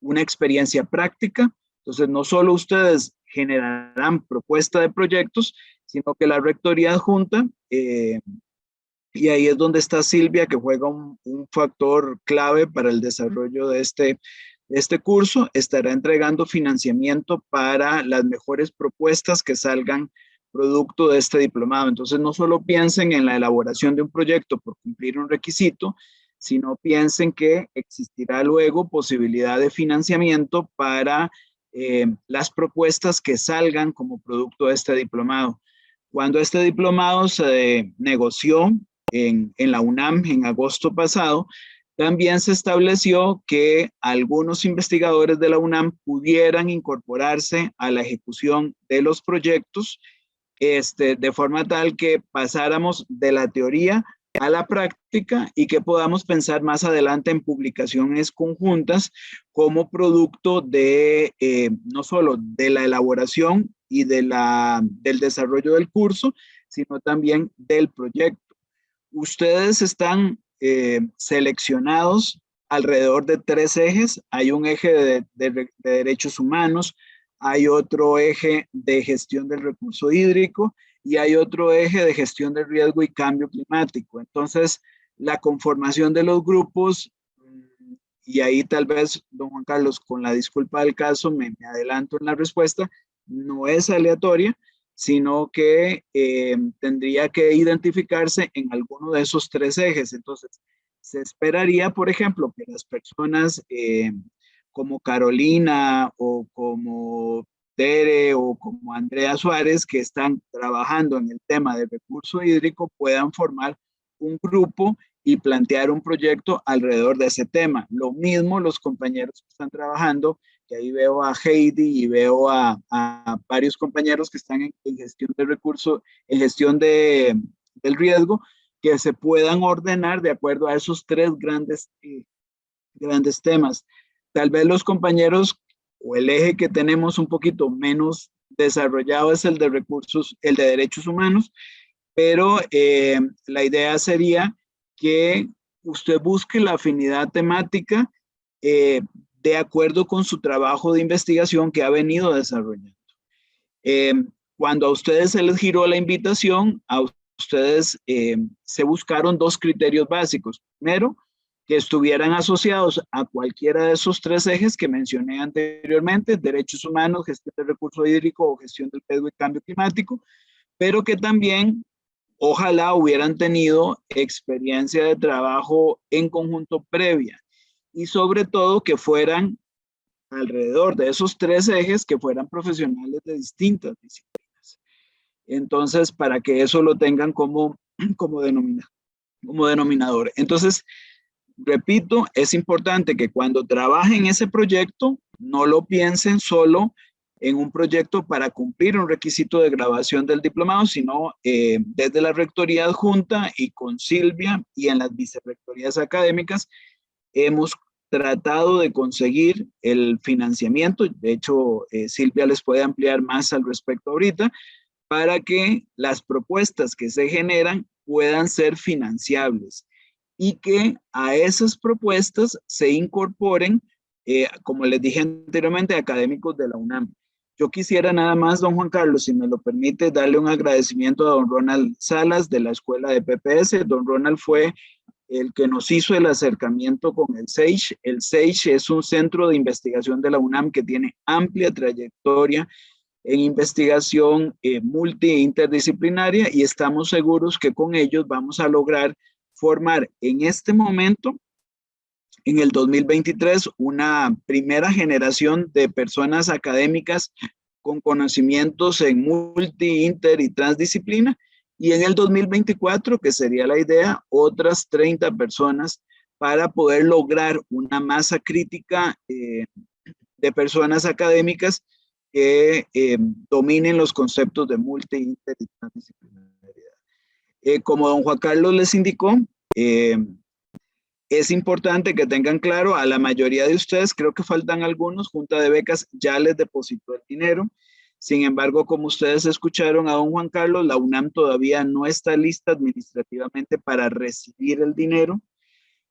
Speaker 4: una experiencia práctica. Entonces, no solo ustedes generarán propuesta de proyectos, sino que la Rectoría Adjunta, y ahí es donde está Silvia, que juega un factor clave para el desarrollo de este curso, estará entregando financiamiento para las mejores propuestas que salgan producto de este diplomado. Entonces, no solo piensen en la elaboración de un proyecto por cumplir un requisito, sino piensen que existirá luego posibilidad de financiamiento para las propuestas que salgan como producto de este diplomado. Cuando este diplomado se negoció en la UNAM en agosto pasado, también se estableció que algunos investigadores de la UNAM pudieran incorporarse a la ejecución de los proyectos, de forma tal que pasáramos de la teoría a la práctica y que podamos pensar más adelante en publicaciones conjuntas como producto de no solo de la elaboración y del desarrollo del curso, sino también del proyecto. Ustedes están seleccionados alrededor de 3 ejes. Hay un eje de derechos humanos, hay otro eje de gestión del recurso hídrico y hay otro eje de gestión del riesgo y cambio climático. Entonces, la conformación de los grupos, y ahí tal vez, don Juan Carlos, con la disculpa del caso, me adelanto en la respuesta, no es aleatoria, sino que tendría que identificarse en alguno de esos 3 ejes. Entonces, se esperaría, por ejemplo, que las personas como Carolina o como Tere o como Andrea Suárez, que están trabajando en el tema de recurso hídrico, puedan formar un grupo y plantear un proyecto alrededor de ese tema. Lo mismo los compañeros que están trabajando, que ahí veo a Heidi y veo a varios compañeros que están en gestión de recursos, en gestión del riesgo, que se puedan ordenar de acuerdo a esos 3 grandes temas. Tal vez los compañeros o el eje que tenemos un poquito menos desarrollado es el de recursos, el de derechos humanos, pero la idea sería que usted busque la afinidad temática de acuerdo con su trabajo de investigación que ha venido desarrollando. Cuando a ustedes se les giró la invitación, a ustedes se buscaron 2 criterios básicos. Primero, que estuvieran asociados a cualquiera de esos tres ejes que mencioné anteriormente: derechos humanos, gestión del recurso hídrico o gestión del riesgo y cambio climático, pero que también ojalá hubieran tenido experiencia de trabajo en conjunto previa, y sobre todo que fueran alrededor de esos tres ejes, que fueran profesionales de distintas disciplinas. Entonces, para que eso lo tengan como denominador. Entonces, repito, es importante que cuando trabajen ese proyecto, no lo piensen solo en un proyecto para cumplir un requisito de graduación del diplomado, sino desde la Rectoría Adjunta y con Silvia y en las vicerrectorías académicas hemos tratado de conseguir el financiamiento. De hecho, Silvia les puede ampliar más al respecto ahorita, para que las propuestas que se generan puedan ser financiables y que a esas propuestas se incorporen, como les dije anteriormente, académicos de la UNAM. Yo quisiera nada más, don Juan Carlos, si me lo permite, darle un agradecimiento a don Ronald Salas de la Escuela de PPS. Don Ronald fue el que nos hizo el acercamiento con el SAGE. El SAGE es un centro de investigación de la UNAM que tiene amplia trayectoria en investigación multi e interdisciplinaria, y estamos seguros que con ellos vamos a lograr formar en este momento, en el 2023, una primera generación de personas académicas con conocimientos en multi, inter y transdisciplina, y en el 2024, que sería la idea, otras 30 personas para poder lograr una masa crítica de personas académicas que dominen los conceptos de multi, inter y transdisciplinariedad. Como don Juan Carlos les indicó, es importante que tengan claro, a la mayoría de ustedes, creo que faltan algunos, Junta de Becas ya les depositó el dinero. Sin embargo, como ustedes escucharon a don Juan Carlos, la UNAM todavía no está lista administrativamente para recibir el dinero.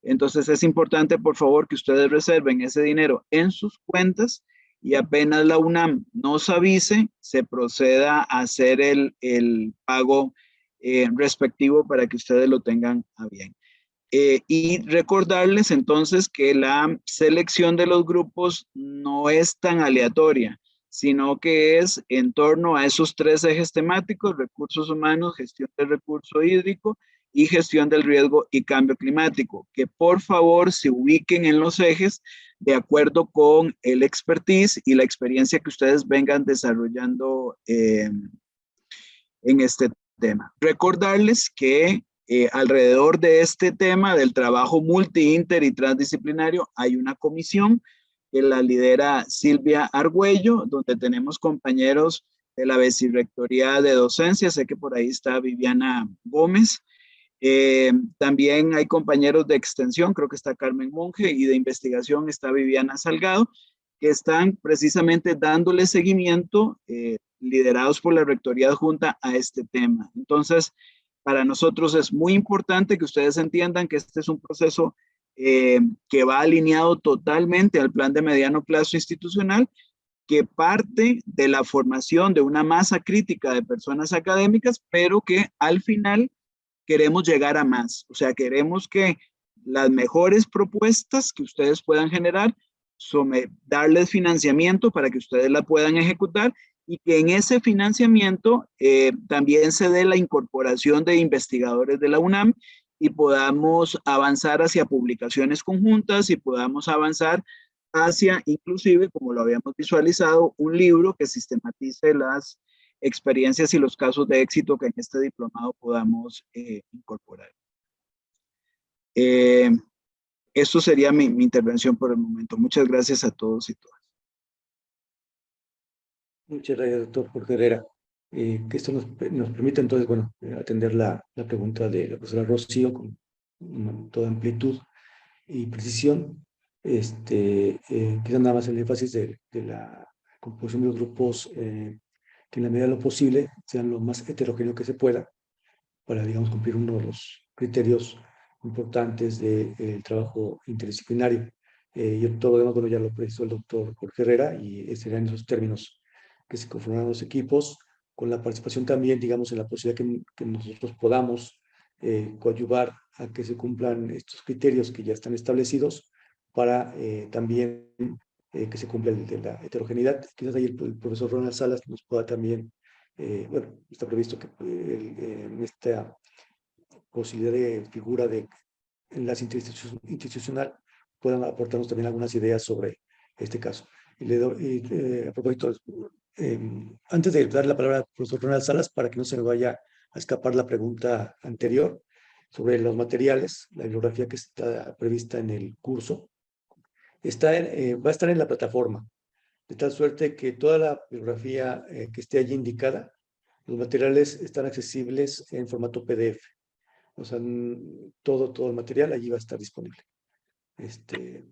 Speaker 4: Entonces es importante, por favor, que ustedes reserven ese dinero en sus cuentas, y apenas la UNAM nos avise, se proceda a hacer el pago respectivo para que ustedes lo tengan a bien. Y recordarles entonces que la selección de los grupos no es tan aleatoria, sino que es en torno a esos tres ejes temáticos: recursos humanos, gestión del recurso hídrico y gestión del riesgo y cambio climático, que por favor se ubiquen en los ejes de acuerdo con el expertise y la experiencia que ustedes vengan desarrollando en este tema. Recordarles que alrededor de este tema del trabajo multi, inter y transdisciplinario hay una comisión que la lidera Silvia Argüello, donde tenemos compañeros de la Vicerrectoría de Docencia, sé que por ahí está Viviana Gómez. También hay compañeros de extensión, creo que está Carmen Monge, y de investigación está Viviana Salgado, que están precisamente dándole seguimiento, liderados por la Rectoría Adjunta, a este tema. Entonces, para nosotros es muy importante que ustedes entiendan que este es un proceso que va alineado totalmente al plan de mediano plazo institucional, que parte de la formación de una masa crítica de personas académicas, pero que al final queremos llegar a más. O sea, queremos que las mejores propuestas que ustedes puedan generar, darles financiamiento para que ustedes la puedan ejecutar, y que en ese financiamiento también se dé la incorporación de investigadores de la UNAM y podamos avanzar hacia publicaciones conjuntas y podamos avanzar hacia, inclusive, como lo habíamos visualizado, un libro que sistematice las experiencias y los casos de éxito que en este diplomado podamos incorporar. Esto sería mi intervención por el momento. Muchas gracias a todos y todas.
Speaker 1: Muchas gracias, doctor Jorge Herrera. Que esto nos permite entonces, bueno, atender la pregunta de la profesora Rocío con toda amplitud y precisión. Quizás nada más el énfasis de la composición de los grupos, que en la medida de lo posible sean lo más heterogéneo que se pueda, para, digamos, cumplir uno de los criterios importantes del trabajo interdisciplinario. Y todo lo demás, bueno, ya lo precisó el doctor Jorge Herrera, y serían esos términos que se conformarán los equipos, con la participación también, digamos, en la posibilidad que nosotros podamos coadyuvar a que se cumplan estos criterios que ya están establecidos para también que se cumpla el de la heterogeneidad. Quizás ahí el profesor Ronald Salas nos pueda también, bueno, está previsto que en esta posibilidad de figura de enlace institucional puedan aportarnos también algunas ideas sobre este caso. A propósito, antes de dar la palabra al profesor Ronald Salas, para que no se me vaya a escapar la pregunta anterior sobre los materiales, la bibliografía que está prevista en el curso, va a estar en la plataforma, de tal suerte que toda la bibliografía que esté allí indicada, los materiales están accesibles en formato PDF. O sea, todo el material allí va a estar disponible.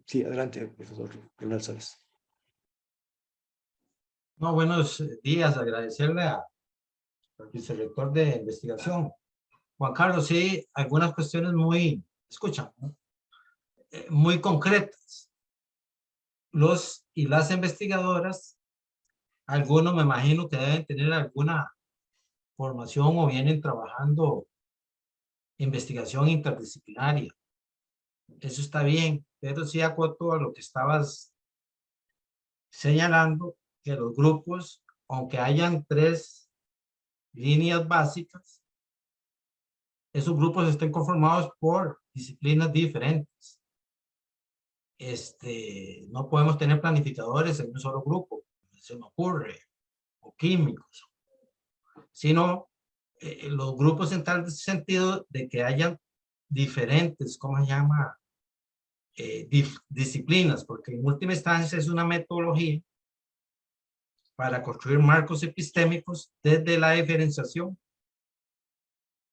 Speaker 1: Sí, adelante, profesor Ronald Salas.
Speaker 5: No, buenos días, agradecerle al vicerrector de investigación. Juan Carlos, sí, algunas cuestiones muy, escuchan, ¿no? Muy concretas. Los y las investigadoras, algunos me imagino que deben tener alguna formación o vienen trabajando investigación interdisciplinaria. Eso está bien, pero sí acoto a lo que estabas señalando, que los grupos, aunque hayan 3 líneas básicas, esos grupos estén conformados por disciplinas diferentes. No podemos tener planificadores en un solo grupo, se me ocurre, o químicos, sino los grupos en tal sentido de que hayan diferentes, ¿cómo se llama? Disciplinas, porque en última instancia es una metodología para construir marcos epistémicos desde la diferenciación.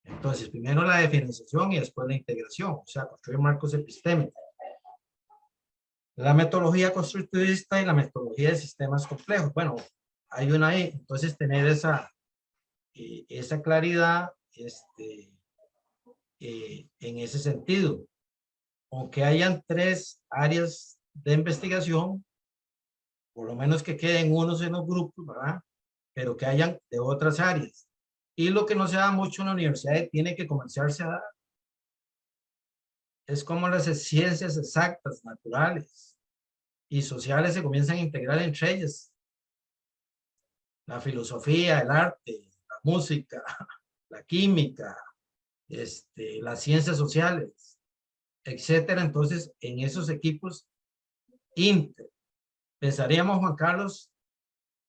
Speaker 5: Entonces, primero la diferenciación y después la integración, o sea, construir marcos epistémicos. La metodología constructivista y la metodología de sistemas complejos. Bueno, hay una ahí, entonces tener esa claridad en ese sentido. Aunque hayan 3 áreas de investigación, por lo menos que queden unos en los grupos, ¿verdad? Pero que hayan de otras áreas. Y lo que no se da mucho en la universidad tiene que comenzarse a dar. Es como las ciencias exactas, naturales y sociales se comienzan a integrar entre ellas. La filosofía, el arte, la música, la química, las ciencias sociales, etcétera. Entonces, en esos equipos pensaríamos, Juan Carlos,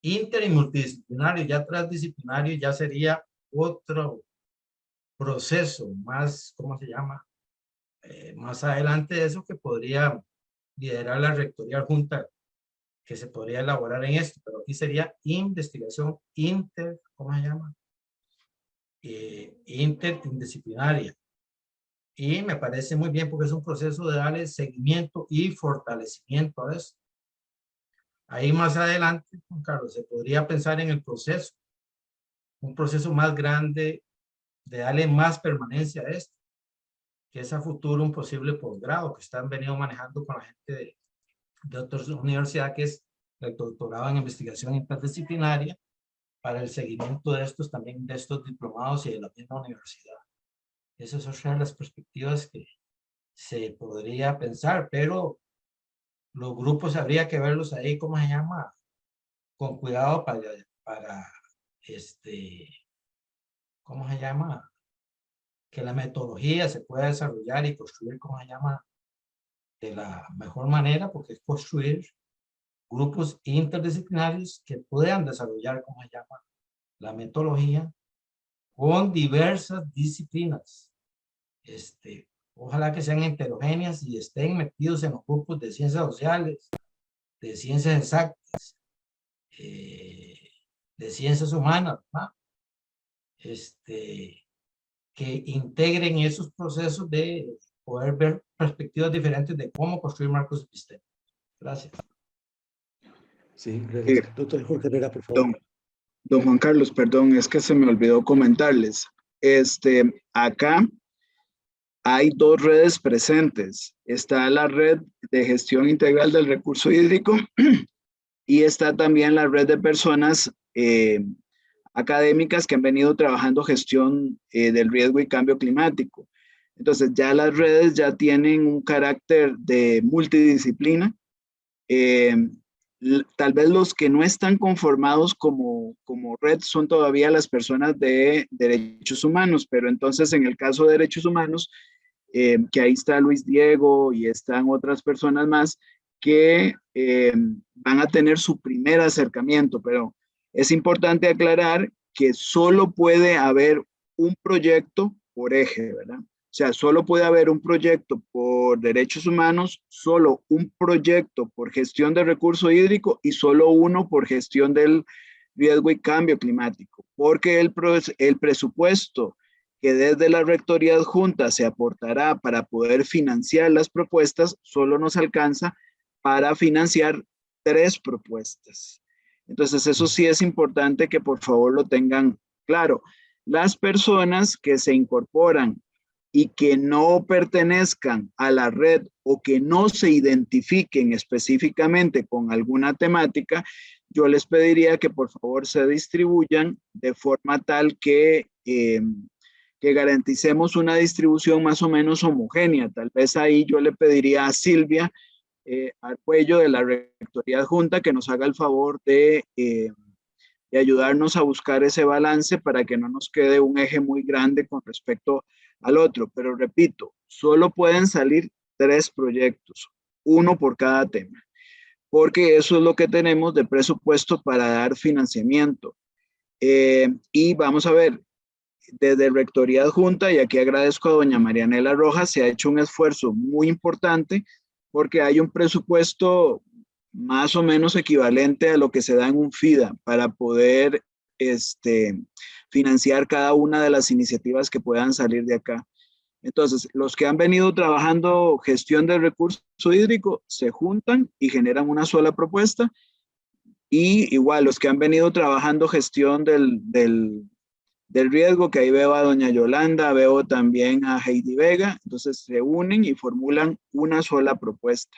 Speaker 5: inter y multidisciplinario, ya transdisciplinario ya sería otro proceso más, ¿cómo se llama? Más adelante de eso que podría liderar la rectoría junta que se podría elaborar en esto, pero aquí sería investigación ¿cómo se llama? Interdisciplinaria. Y me parece muy bien porque es un proceso de darle seguimiento y fortalecimiento a eso. Ahí más adelante, Juan Carlos, se podría pensar en el proceso, un proceso más grande de darle más permanencia a esto, que es a futuro un posible posgrado que están venido manejando con la gente de otras universidades, que es el doctorado en investigación interdisciplinaria, para el seguimiento de estos también, de estos diplomados y de la misma universidad. Esas son otra de las perspectivas que se podría pensar, pero los grupos habría que verlos ahí, ¿cómo se llama? Con cuidado para ¿cómo se llama? Que la metodología se pueda desarrollar y construir, ¿cómo se llama? De la mejor manera, porque es construir grupos interdisciplinarios que puedan desarrollar, ¿cómo se llama? La metodología con diversas disciplinas. Ojalá que sean heterogéneas y estén metidos en los grupos de ciencias sociales, de ciencias exactas, de ciencias humanas, ¿no? Que integren esos procesos de poder ver perspectivas diferentes de cómo construir marcos epistémicos. Gracias.
Speaker 1: Sí, gracias. Doctor Jorge Herrera, por favor.
Speaker 4: Don Juan Carlos, perdón, es que se me olvidó comentarles. Acá hay 2 redes presentes. Está la red de gestión integral del recurso hídrico y está también la red de personas académicas que han venido trabajando gestión del riesgo y cambio climático. Entonces ya las redes ya tienen un carácter de multidisciplina. Tal vez los que no están conformados como red son todavía las personas de derechos humanos, pero entonces en el caso de derechos humanos, que ahí está Luis Diego y están otras personas más que van a tener su primer acercamiento, pero es importante aclarar que solo puede haber un proyecto por eje, ¿verdad? O sea, solo puede haber un proyecto por derechos humanos, solo un proyecto por gestión de recurso hídrico y solo uno por gestión del riesgo y cambio climático, porque el presupuesto que desde la Rectoría Adjunta se aportará para poder financiar las propuestas solo nos alcanza para financiar 3 propuestas. Entonces, eso sí es importante que por favor lo tengan claro. Las personas que se incorporan y que no pertenezcan a la red o que no se identifiquen específicamente con alguna temática, yo les pediría que por favor se distribuyan de forma tal que garanticemos una distribución más o menos homogénea. Tal vez ahí yo le pediría a Silvia Arcuello de la Rectoría Adjunta que nos haga el favor de ayudarnos a buscar ese balance para que no nos quede un eje muy grande con respecto al otro. Pero repito, solo pueden salir 3 proyectos, uno por cada tema, porque eso es lo que tenemos de presupuesto para dar financiamiento. Y vamos a ver, desde Rectoría Adjunta, y aquí agradezco a doña Marianela Rojas, se ha hecho un esfuerzo muy importante porque hay un presupuesto más o menos equivalente a lo que se da en un FIDA para poder financiar cada una de las iniciativas que puedan salir de acá. Entonces, los que han venido trabajando gestión del recurso hídrico se juntan y generan una sola propuesta, y igual los que han venido trabajando gestión del riesgo, que ahí veo a doña Yolanda, veo también a Heidi Vega, entonces se unen y formulan una sola propuesta.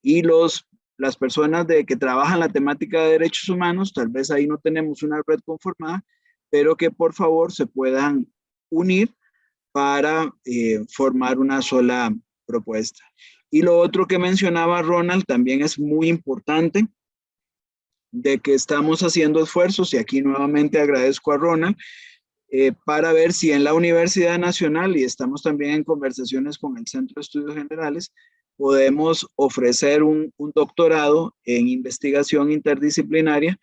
Speaker 4: Y las personas que trabajan la temática de derechos humanos, tal vez ahí no tenemos una red conformada, pero que por favor se puedan unir para formar una sola propuesta. Y lo otro que mencionaba Ronald también es muy importante, de que estamos haciendo esfuerzos, y aquí nuevamente agradezco a Ronald, para ver si en la Universidad Nacional, y estamos también en conversaciones con el Centro de Estudios Generales, podemos ofrecer un doctorado en investigación interdisciplinaria,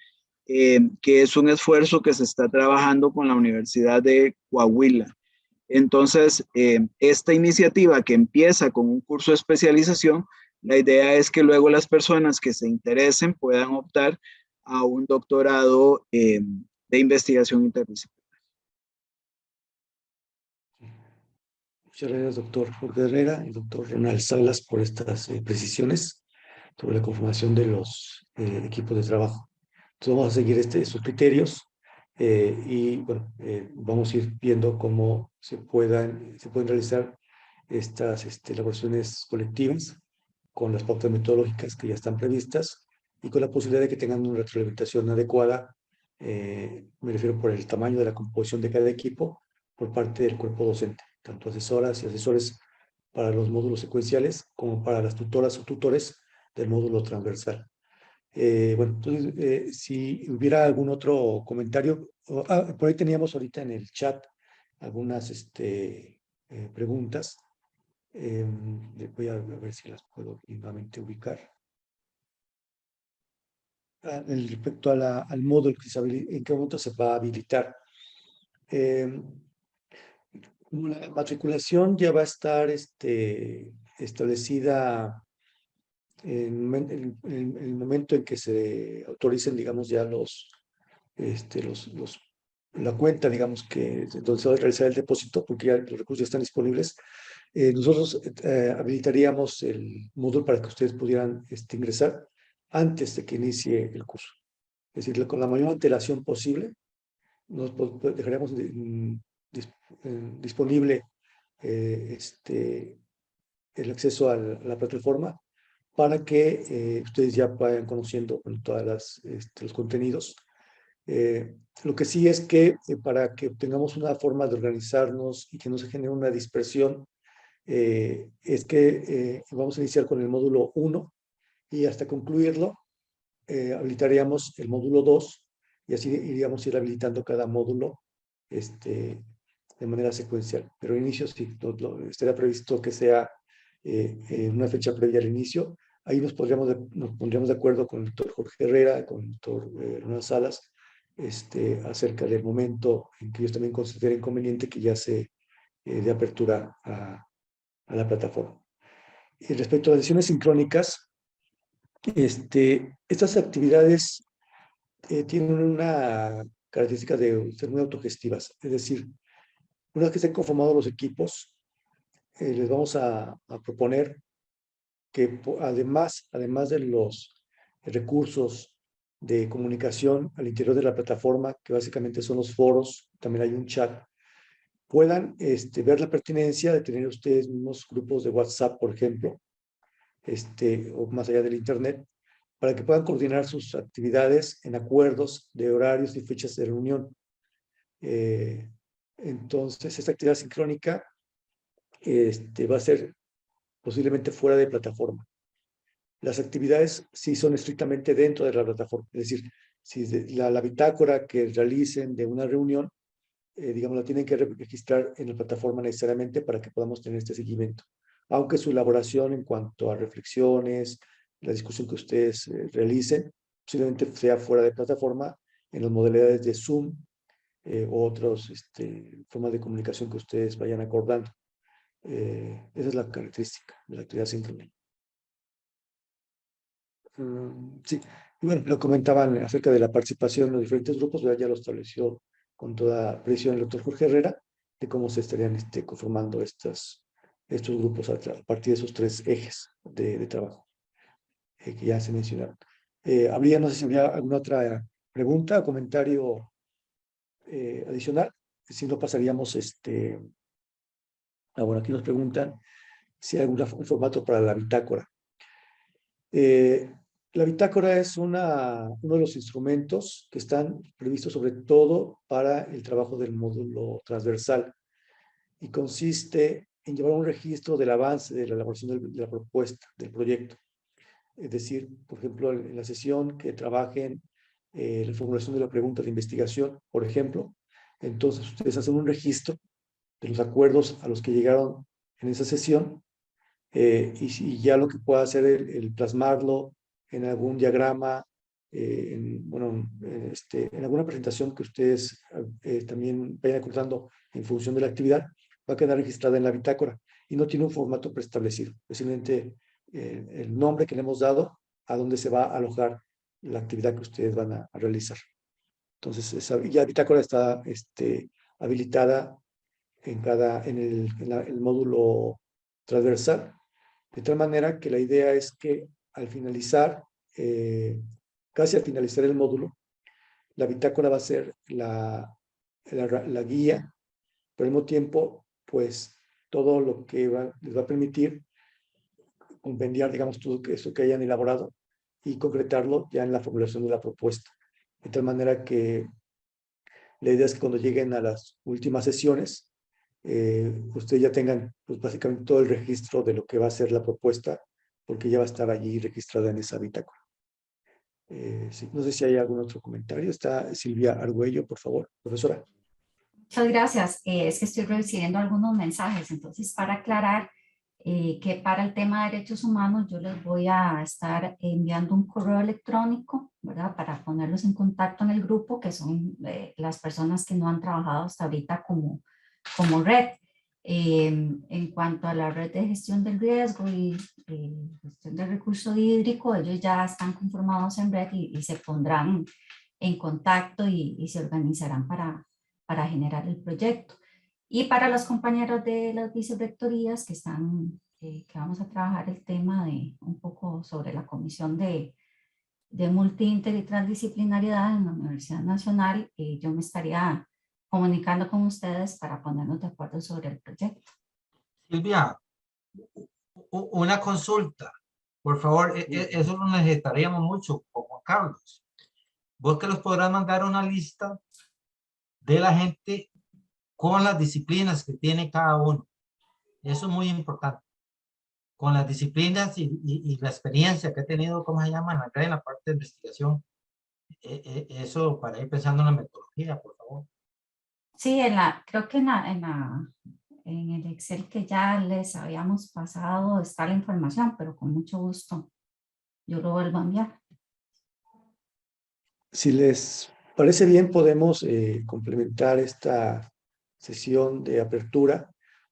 Speaker 4: que es un esfuerzo que se está trabajando con la Universidad de Coahuila. Entonces, esta iniciativa que empieza con un curso de especialización, la idea es que luego las personas que se interesen puedan optar a un doctorado de investigación interdisciplinaria.
Speaker 1: Muchas gracias, doctor Jorge Herrera y doctor Ronald Salas, por estas precisiones sobre la conformación de los equipos de trabajo. Entonces vamos a seguir sus criterios y bueno, vamos a ir viendo cómo se pueden realizar estas elaboraciones colectivas con las pautas metodológicas que ya están previstas y con la posibilidad de que tengan una retroalimentación adecuada, me refiero por el tamaño de la composición de cada equipo por parte del cuerpo docente, tanto asesoras y asesores para los módulos secuenciales como para las tutoras o tutores del módulo transversal. Bueno, entonces, si hubiera algún otro comentario, por ahí teníamos ahorita en el chat algunas preguntas. Voy a ver si las puedo nuevamente ubicar. Respecto a al módulo que se habilita, en qué momento se va a habilitar. La matriculación ya va a estar establecida en el momento en que se autoricen, digamos, ya la cuenta, digamos, donde se va a realizar el depósito, porque ya los recursos ya están disponibles. Nosotros habilitaríamos el módulo para que ustedes pudieran ingresar antes de que inicie el curso. Es decir, con la mayor antelación posible, nos dejaríamos disponible el acceso a la plataforma para que ustedes ya vayan conociendo todas los contenidos. Lo que sí es que para que tengamos una forma de organizarnos y que no se genere una dispersión es que vamos a iniciar con el módulo 1 y hasta concluirlo habilitaríamos el módulo 2 y así iríamos a ir habilitando cada módulo de manera secuencial. Pero al inicio sí, estaría previsto que sea una fecha previa al inicio. Ahí nos pondríamos de acuerdo con el doctor Jorge Herrera, con el doctor Ronald Salas, acerca del momento en que ellos también consideren conveniente que ya se dé apertura a la plataforma. Y respecto a las sesiones sincrónicas, estas actividades tienen una característica de ser muy autogestivas. Es decir, una vez que estén conformados los equipos, les vamos a proponer que además de los recursos de comunicación al interior de la plataforma, que básicamente son los foros, también hay un chat, puedan ver la pertinencia de tener ustedes mismos grupos de WhatsApp, por ejemplo, o más allá del Internet, para que puedan coordinar sus actividades en acuerdos de horarios y fechas de reunión. Entonces, esta actividad sincrónica va a ser posiblemente fuera de plataforma. Las actividades sí son estrictamente dentro de la plataforma. Es decir, si la bitácora que realicen de una reunión, digamos, la tienen que registrar en la plataforma necesariamente para que podamos tener este seguimiento. Aunque su elaboración en cuanto a reflexiones, la discusión que ustedes realicen, posiblemente sea fuera de plataforma en las modalidades de Zoom u otras formas de comunicación que ustedes vayan acordando. Esa es la característica de la actividad síncrona. Sí, y bueno, lo comentaban acerca de la participación en los diferentes grupos, ¿verdad? Ya lo estableció con toda precisión el doctor Jorge Herrera, de cómo se estarían conformando estos grupos a partir de esos 3 ejes de trabajo que ya se mencionaron. No sé si habría alguna otra pregunta o comentario adicional. Si no, pasaríamos bueno, aquí nos preguntan si hay algún formato para la bitácora. La bitácora es uno de los instrumentos que están previstos sobre todo para el trabajo del módulo transversal y consiste en llevar un registro del avance de la elaboración de la propuesta, del proyecto. Es decir, por ejemplo, en la sesión que trabajen la formulación de la pregunta de investigación, por ejemplo, entonces ustedes hacen un registro de los acuerdos a los que llegaron en esa sesión y ya lo que pueda hacer el plasmarlo en algún diagrama, en alguna presentación que ustedes también vayan acordando en función de la actividad, va a quedar registrada en la bitácora y no tiene un formato preestablecido. Es simplemente el nombre que le hemos dado a donde se va a alojar la actividad que ustedes van a realizar. Entonces, ya la bitácora está habilitada en el módulo transversal, de tal manera que la idea es que al finalizar, casi al finalizar el módulo, la bitácora va a ser la guía, pero al mismo tiempo, pues todo lo que les va a permitir compendiar, digamos, todo eso que hayan elaborado y concretarlo ya en la formulación de la propuesta. De tal manera que la idea es que cuando lleguen a las últimas sesiones, ustedes ya tengan pues, básicamente todo el registro de lo que va a ser la propuesta, porque ya va a estar allí registrada en esa bitácora. Sí, no sé si hay algún otro comentario. Está Silvia Argüello, por favor, profesora.
Speaker 6: Muchas gracias. Es que estoy recibiendo algunos mensajes, entonces para aclarar que para el tema de derechos humanos yo les voy a estar enviando un correo electrónico, ¿verdad? Para ponerlos en contacto en el grupo, que son las personas que no han trabajado hasta ahorita como red. En cuanto a la red de gestión del riesgo y gestión del recurso hídrico, ellos ya están conformados en red y se pondrán en contacto y se organizarán para generar el proyecto. Y para los compañeros de las vicerrectorías que vamos a trabajar el tema de un poco sobre la comisión de multi, inter y transdisciplinariedad en la Universidad Nacional, yo me estaría comunicando con ustedes para ponernos de acuerdo sobre el proyecto.
Speaker 5: Silvia, una consulta, por favor, eso lo necesitaríamos mucho con Juan Carlos. Vos que los podrás mandar una lista de la gente con las disciplinas que tiene cada uno. Eso es muy importante. Con las disciplinas y la experiencia que he tenido, ¿cómo se llama? Acá en la parte de investigación, eso para ir pensando en la metodología, por favor.
Speaker 6: Sí, creo que en el Excel que ya les habíamos pasado está la información, pero con mucho gusto yo lo vuelvo a enviar.
Speaker 1: Si les parece bien, podemos complementar esta sesión de apertura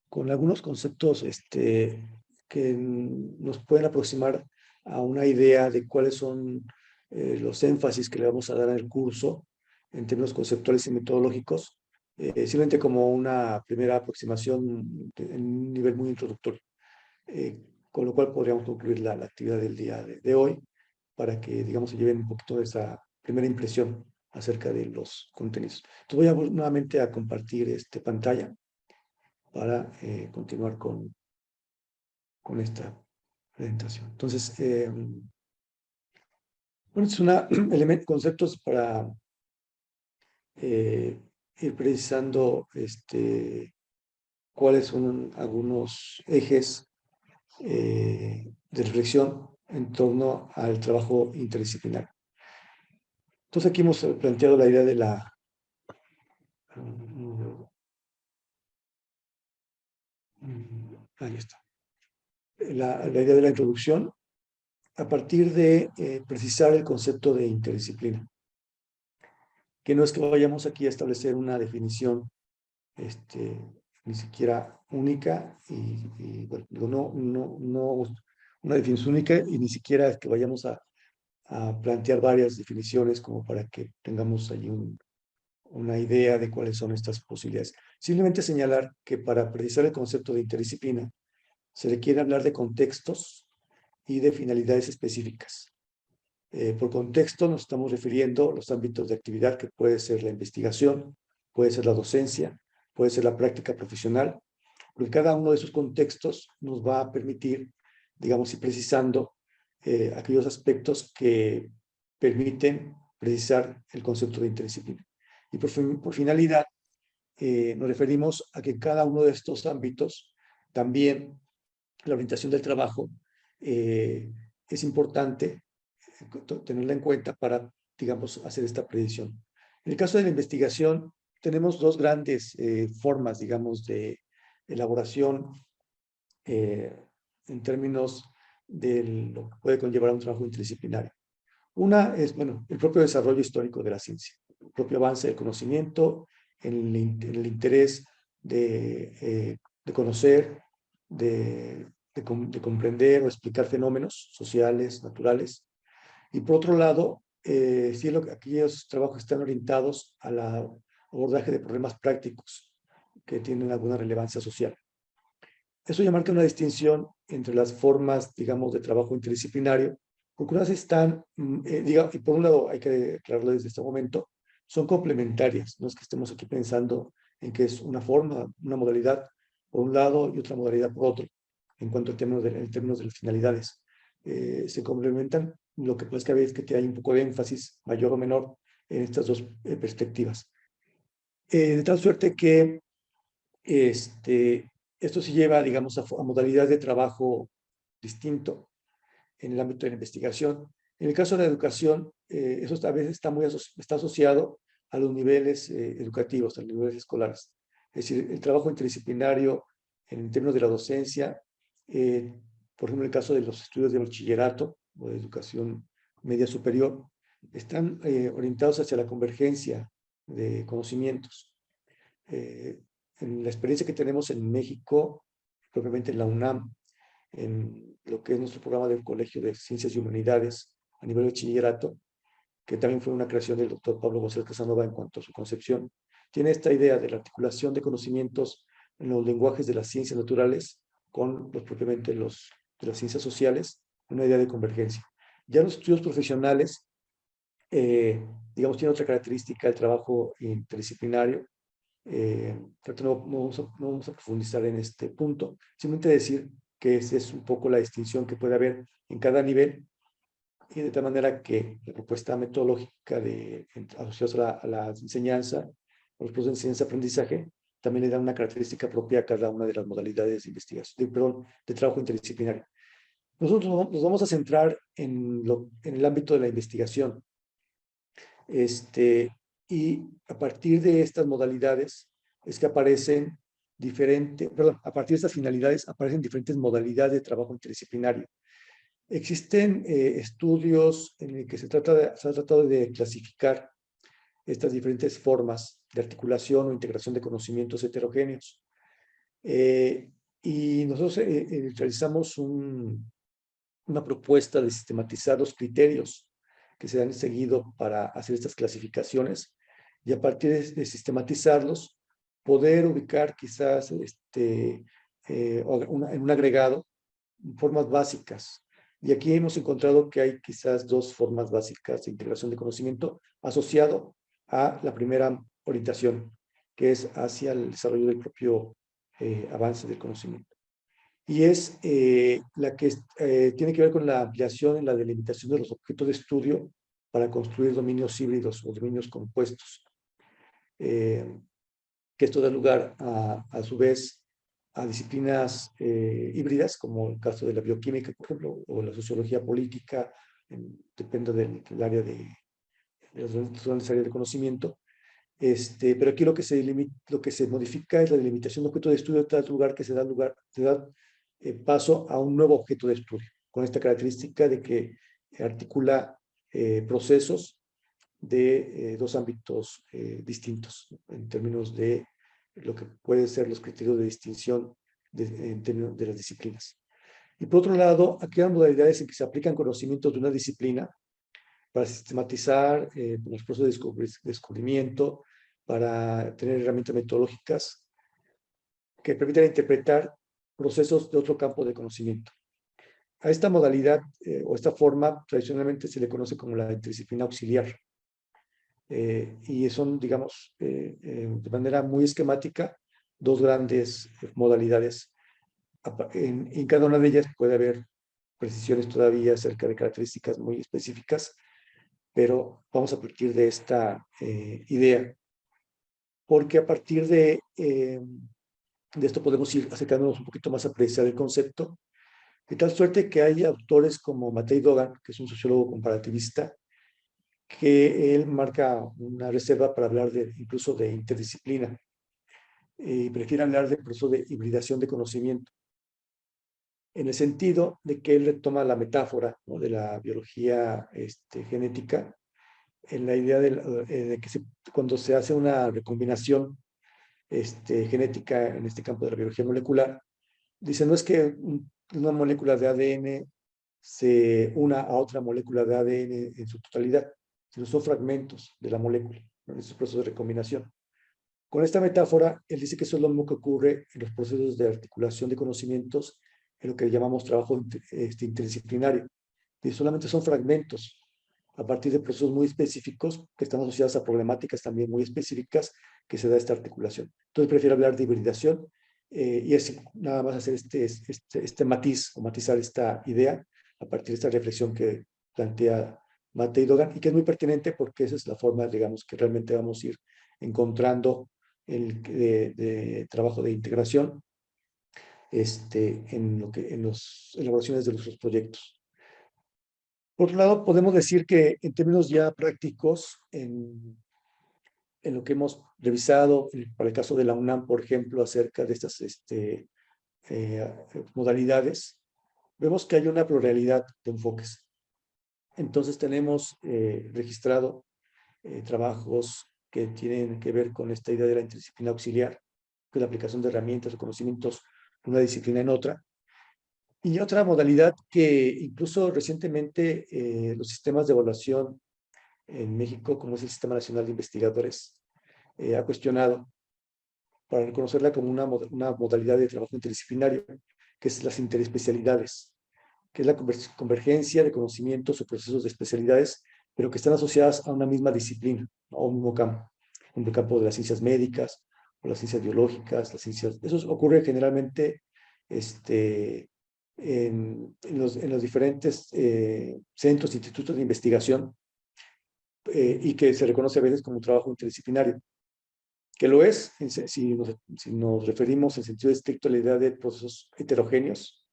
Speaker 1: con algunos conceptos que nos pueden aproximar a una idea de cuáles son los énfasis que le vamos a dar al curso en términos conceptuales y metodológicos, simplemente como una primera aproximación en un nivel muy introductorio, con lo cual podríamos concluir la actividad del día de hoy para que, digamos, se lleven un poquito de esa primera impresión acerca de los contenidos. Entonces voy nuevamente a compartir pantalla para continuar con esta presentación. Entonces, bueno, es una conceptos para ir precisando cuáles son algunos ejes de reflexión en torno al trabajo interdisciplinario. Entonces aquí hemos planteado la idea de ahí está. La idea de la introducción a partir de precisar el concepto de interdisciplina, que no es que vayamos aquí a establecer una definición ni siquiera única y bueno, no una definición única y ni siquiera es que vayamos a plantear varias definiciones como para que tengamos allí una idea de cuáles son estas posibilidades. Simplemente señalar que para precisar el concepto de interdisciplina se requiere hablar de contextos y de finalidades específicas. Por contexto nos estamos refiriendo a los ámbitos de actividad que puede ser la investigación, puede ser la docencia, puede ser la práctica profesional, porque cada uno de esos contextos nos va a permitir, digamos, ir precisando aquellos aspectos que permiten precisar el concepto de interdisciplina. Y por finalidad, nos referimos a que en cada uno de estos ámbitos también la orientación del trabajo es importante tenerla en cuenta para, digamos, hacer esta predicción. En el caso de la investigación, tenemos dos grandes formas, digamos, de elaboración en términos de lo que puede conllevar a un trabajo interdisciplinario. Una es, bueno, el propio desarrollo histórico de la ciencia, el propio avance del conocimiento, en el interés de conocer, de comprender o explicar fenómenos sociales, naturales. Y por otro lado, sí, aquellos trabajos están orientados al abordaje de problemas prácticos que tienen alguna relevancia social. Eso ya marca una distinción entre las formas, digamos, de trabajo interdisciplinario, porque unas están, y por un lado hay que aclararlo desde este momento, son complementarias, no es que estemos aquí pensando en que es una forma, una modalidad por un lado y otra modalidad por otro, en cuanto a términos de las finalidades. Se complementan, lo que puede caber es que hay un poco de énfasis, mayor o menor, en estas dos perspectivas. De tal suerte que esto se lleva, digamos, a modalidades de trabajo distinto en el ámbito de la investigación. En el caso de la educación, eso a veces está asociado a los niveles educativos, a los niveles escolares. Es decir, el trabajo interdisciplinario en términos de la docencia, por ejemplo, en el caso de los estudios de bachillerato o de educación media superior, están orientados hacia la convergencia de conocimientos. En la experiencia que tenemos en México, propiamente en la UNAM, en lo que es nuestro programa del Colegio de Ciencias y Humanidades a nivel de bachillerato, que también fue una creación del doctor Pablo González Casanova en cuanto a su concepción, tiene esta idea de la articulación de conocimientos en los lenguajes de las ciencias naturales con propiamente de las ciencias sociales, una idea de convergencia. Ya los estudios profesionales, digamos, tiene otra característica, el trabajo interdisciplinario. No vamos a profundizar en este punto, simplemente decir que esa es un poco la distinción que puede haber en cada nivel y de tal manera que la propuesta metodológica asociada a la enseñanza, a los procesos de enseñanza-aprendizaje, también le dan una característica propia a cada una de las modalidades de investigación, de trabajo interdisciplinario. Nosotros nos vamos a centrar en el ámbito de la investigación. Y a partir de estas modalidades es que aparecen a partir de estas finalidades aparecen diferentes modalidades de trabajo interdisciplinario. Existen estudios en los que se ha tratado de clasificar estas diferentes formas de articulación o integración de conocimientos heterogéneos. Y nosotros realizamos una propuesta de sistematizar los criterios que se han seguido para hacer estas clasificaciones y a partir de sistematizarlos, poder ubicar quizás en un agregado formas básicas. Y aquí hemos encontrado que hay quizás dos formas básicas de integración de conocimiento asociado a la primera orientación, que es hacia el desarrollo del propio avance del conocimiento. Y es la que tiene que ver con la ampliación en la delimitación de los objetos de estudio para construir dominios híbridos o dominios compuestos. Que esto da lugar a su vez a disciplinas híbridas, como el caso de la bioquímica, por ejemplo, o la sociología política, depende del área de las diferentes áreas de conocimiento. Pero aquí lo que se modifica es la delimitación de objeto de estudio de tal lugar que se da paso a un nuevo objeto de estudio, con esta característica de que articula procesos de dos ámbitos distintos en términos de lo que pueden ser los criterios de distinción en términos de las disciplinas. Y por otro lado, aquí hay modalidades en que se aplican conocimientos de una disciplina para sistematizar los procesos de descubrimiento, para tener herramientas metodológicas que permitan interpretar procesos de otro campo de conocimiento. A esta modalidad o esta forma tradicionalmente se le conoce como la interdisciplina auxiliar. Y son, digamos, de manera muy esquemática, dos grandes modalidades. En cada una de ellas puede haber precisiones todavía acerca de características muy específicas, pero vamos a partir de esta idea, porque a partir de esto podemos ir acercándonos un poquito más a apreciar el concepto, de tal suerte que hay autores como Matei Dogan, que es un sociólogo comparativista, que él marca una reserva para hablar incluso de interdisciplina, y prefiere hablar del proceso de hibridación de conocimiento, en el sentido de que él retoma la metáfora, ¿no?, de la biología genética, en la idea de que cuando se hace una recombinación genética en este campo de la biología molecular, dice, no es que una molécula de ADN se una a otra molécula de ADN en su totalidad, sino son fragmentos de la molécula, ¿no?, en ese proceso de recombinación. Con esta metáfora, él dice que eso es lo mismo que ocurre en los procesos de articulación de conocimientos, en lo que llamamos trabajo interdisciplinario. Y solamente son fragmentos a partir de procesos muy específicos que están asociados a problemáticas también muy específicas que se da esta articulación. Entonces prefiero hablar de hibridación y es nada más hacer este matiz o matizar esta idea a partir de esta reflexión que plantea Matei Dogan y que es muy pertinente porque esa es la forma, digamos, que realmente vamos a ir encontrando de trabajo de integración en las elaboraciones de nuestros proyectos. Por otro lado, podemos decir que en términos ya prácticos, en lo que hemos revisado, para el caso de la UNAM, por ejemplo, acerca de estas modalidades, vemos que hay una pluralidad de enfoques. Entonces tenemos registrado trabajos que tienen que ver con esta idea de la interdisciplina auxiliar, que es la aplicación de herramientas o conocimientos de una disciplina en otra. Y otra modalidad que incluso recientemente los sistemas de evaluación en México, como es el Sistema Nacional de Investigadores, ha cuestionado para reconocerla como una modalidad de trabajo interdisciplinario, que es las interespecialidades, que es la convergencia de conocimientos o procesos de especialidades, pero que están asociadas a una misma disciplina, a un mismo campo, en el campo de las ciencias médicas, o las ciencias biológicas, las ciencias... Eso ocurre generalmente en los diferentes centros, institutos de investigación, y que se reconoce a veces como un trabajo interdisciplinario. que lo es, si nos referimos en sentido estricto a la idea de procesos heterogéneos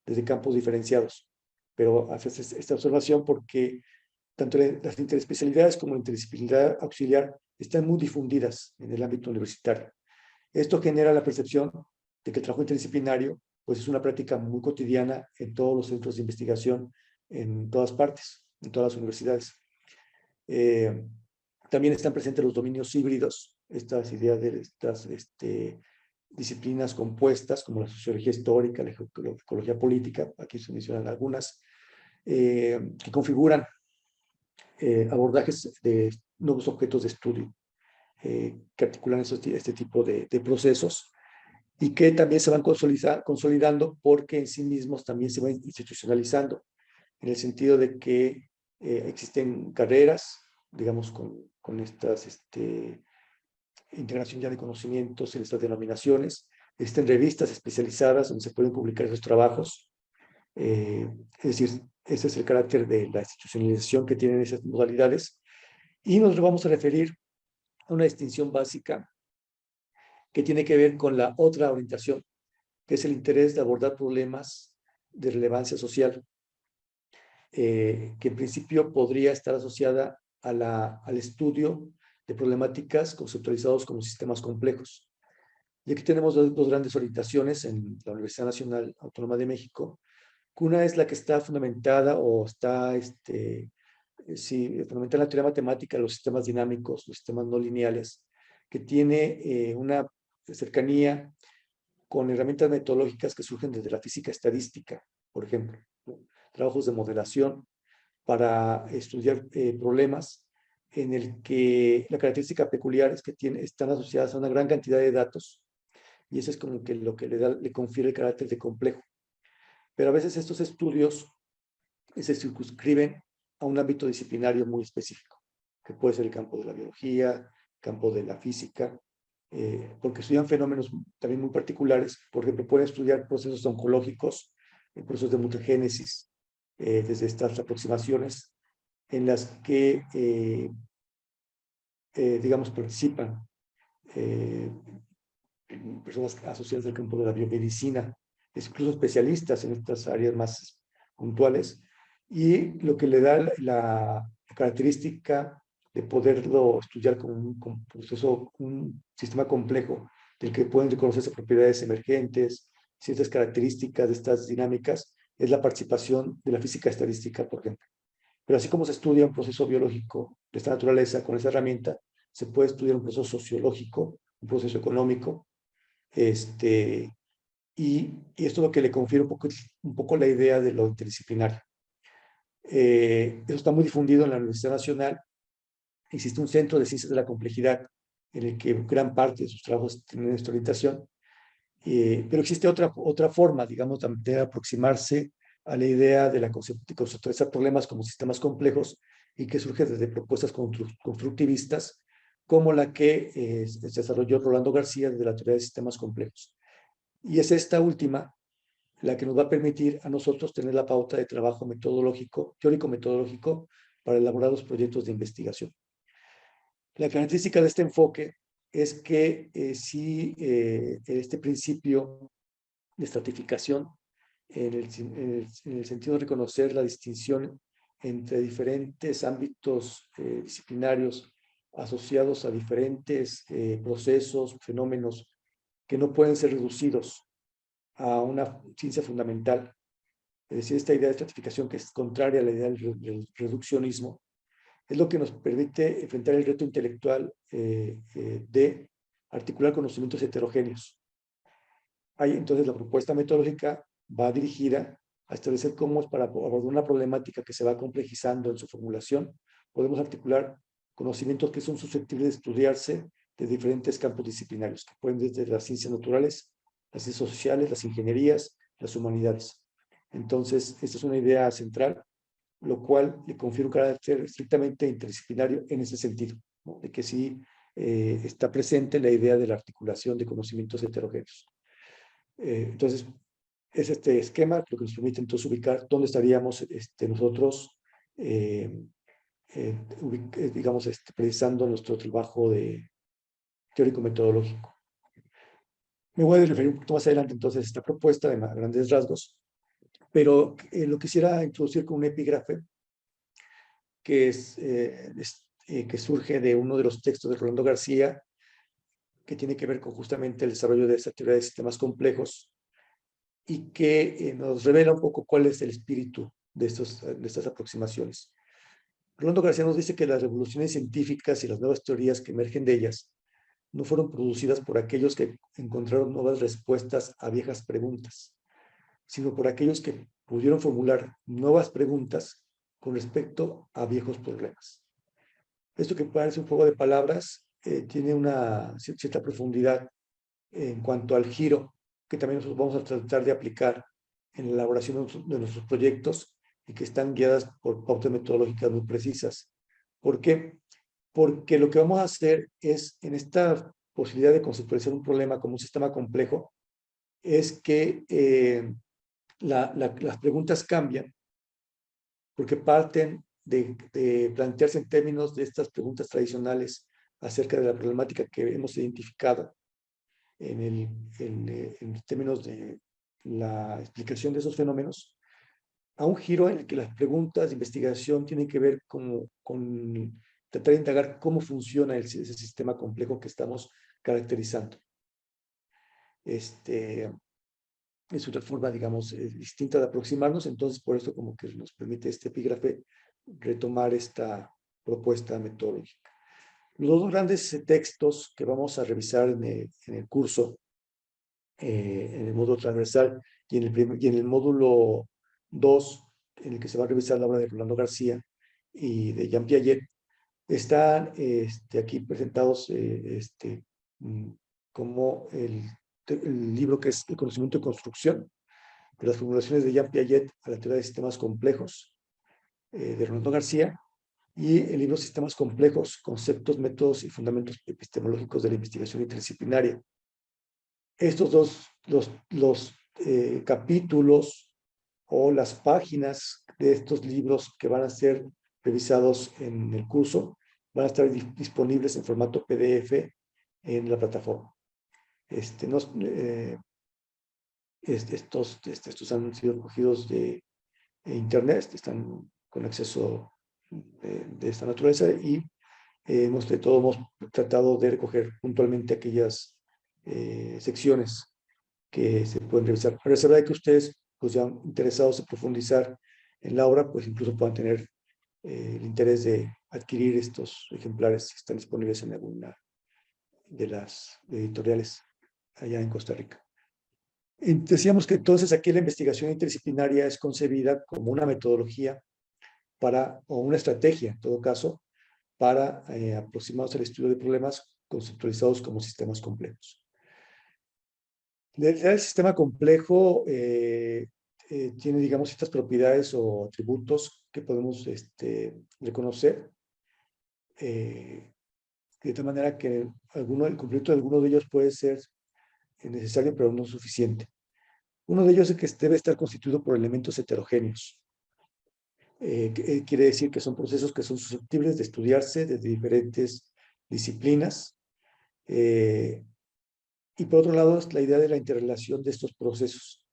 Speaker 1: desde campos diferenciados. Pero haces esta observación porque tanto las interespecialidades como la interdisciplinaridad auxiliar están muy difundidas en el ámbito universitario. Esto genera la percepción de que el trabajo interdisciplinario pues, es una práctica muy cotidiana en todos los centros de investigación, en todas partes, en todas las universidades. También están presentes los dominios híbridos, estas ideas de estas disciplinas compuestas, como la sociología histórica, la ecología política, aquí se mencionan algunas, que configuran abordajes de nuevos objetos de estudio, que articulan este tipo de procesos y que también se van consolidando porque en sí mismos también se van institucionalizando, en el sentido de que existen carreras, digamos, con estas integración ya de conocimientos en estas denominaciones, existen revistas especializadas donde se pueden publicar esos trabajos, es decir, ese es el carácter de la institucionalización que tienen esas modalidades, y nos vamos a referir a una distinción básica que tiene que ver con la otra orientación, que es el interés de abordar problemas de relevancia social, que en principio podría estar asociada al estudio de problemáticas conceptualizados como sistemas complejos. Y aquí tenemos dos grandes orientaciones en la Universidad Nacional Autónoma de México. Una es la que está fundamentada o está fundamentada en la teoría matemática de los sistemas dinámicos, los sistemas no lineales, que tiene una cercanía con herramientas metodológicas que surgen desde la física estadística, por ejemplo, ¿no? Trabajos de modelación para estudiar problemas en el que la característica peculiar es que están asociadas a una gran cantidad de datos, y eso es como que lo que le confiere el carácter de complejo. Pero a veces estos estudios se circunscriben a un ámbito disciplinario muy específico, que puede ser el campo de la biología, el campo de la física, porque estudian fenómenos también muy particulares. Por ejemplo, pueden estudiar procesos oncológicos, procesos de mutagénesis, desde estas aproximaciones en las que, digamos, participan personas asociadas al campo de la biomedicina, incluso especialistas en estas áreas más puntuales, y lo que le da la característica de poderlo estudiar como un proceso, un sistema complejo, del que pueden reconocerse propiedades emergentes, ciertas características de estas dinámicas, es la participación de la física estadística, por ejemplo. Pero así como se estudia un proceso biológico de esta naturaleza con esa herramienta, se puede estudiar un proceso sociológico, un proceso económico, y esto es lo que le confiere un poco la idea de lo interdisciplinario. Eso está muy difundido en la Universidad Nacional. Existe un centro de ciencias de la complejidad en el que gran parte de sus trabajos tienen esta orientación, pero existe otra forma, digamos, de aproximarse a la idea de conceptualizar problemas como sistemas complejos, y que surge desde propuestas constructivistas, como la que se desarrolló Rolando García desde la teoría de sistemas complejos. Y es esta última la que nos va a permitir a nosotros tener la pauta de trabajo metodológico, teórico-metodológico, para elaborar los proyectos de investigación. La característica de este enfoque es que este principio de estratificación, en el sentido de reconocer la distinción entre diferentes ámbitos disciplinarios asociados a diferentes procesos, fenómenos que no pueden ser reducidos a una ciencia fundamental. Es decir, esta idea de estratificación, que es contraria a la idea del reduccionismo, es lo que nos permite enfrentar el reto intelectual de articular conocimientos heterogéneos. Ahí, entonces, la propuesta metodológica va dirigida a establecer cómo, para abordar una problemática que se va complejizando en su formulación, podemos articular conocimientos que son susceptibles de estudiarse de diferentes campos disciplinarios, que pueden desde las ciencias naturales, las ciencias sociales, las ingenierías, las humanidades. Entonces, esta es una idea central, lo cual le confiere un carácter estrictamente interdisciplinario en ese sentido, ¿no? De que sí está presente la idea de la articulación de conocimientos heterogéneos. Entonces, es este esquema lo que nos permite entonces ubicar dónde estaríamos nosotros, digamos, precisando nuestro trabajo de teórico-metodológico. Me voy a referir un poquito más adelante entonces a esta propuesta de grandes rasgos, pero lo quisiera introducir con un epígrafe que que surge de uno de los textos de Rolando García, que tiene que ver con justamente el desarrollo de esta teoría de sistemas complejos y que nos revela un poco cuál es el espíritu de estas aproximaciones. Rolando García nos dice que las revoluciones científicas y las nuevas teorías que emergen de ellas no fueron producidas por aquellos que encontraron nuevas respuestas a viejas preguntas, sino por aquellos que pudieron formular nuevas preguntas con respecto a viejos problemas. Esto que parece un juego de palabras tiene una cierta profundidad en cuanto al giro que también nosotros vamos a tratar de aplicar en la elaboración de nuestros proyectos y que están guiadas por pautas metodológicas muy precisas. ¿Por qué? Porque lo que vamos a hacer es, en esta posibilidad de conceptualizar un problema como un sistema complejo, es que las preguntas cambian porque parten de plantearse en términos de estas preguntas tradicionales acerca de la problemática que hemos identificado en términos de la explicación de esos fenómenos, a un giro en el que las preguntas de investigación tienen que ver con tratar de indagar cómo funciona ese sistema complejo que estamos caracterizando. Es otra forma, digamos, distinta de aproximarnos, entonces por eso como que nos permite este epígrafe retomar esta propuesta metodológica. Los dos grandes textos que vamos a revisar en el curso, en el módulo transversal y en el módulo 2, en el que se va a revisar la obra de Rolando García y de Jean Piaget, están aquí presentados como el libro que es El conocimiento de construcción, de las formulaciones de Jean Piaget a la teoría de sistemas complejos, de Rolando García, y el libro Sistemas complejos, conceptos, métodos y fundamentos epistemológicos de la investigación interdisciplinaria. Estos los capítulos o las páginas de estos libros que van a ser revisados en el curso van a estar disponibles en formato PDF en la plataforma. Estos han sido cogidos de internet, están con acceso de esta naturaleza y hemos tratado de recoger puntualmente aquellas secciones que se pueden revisar. A reserva de que ustedes, pues ya interesados en profundizar en la obra, pues incluso puedan tener el interés de adquirir estos ejemplares que están disponibles en alguna de las editoriales allá en Costa Rica. Decíamos que entonces aquí la investigación interdisciplinaria es concebida como una metodología o una estrategia, en todo caso, para aproximarnos al estudio de problemas conceptualizados como sistemas complejos. El sistema complejo tiene, digamos, estas propiedades o atributos que podemos reconocer, de tal manera que el cumplimiento de alguno de ellos puede ser necesario, pero no suficiente. Uno de ellos es que debe estar constituido por elementos heterogéneos. Quiere decir que son procesos que son susceptibles de estudiarse desde diferentes disciplinas. Y por otro lado, es la idea de la interrelación de estos procesos,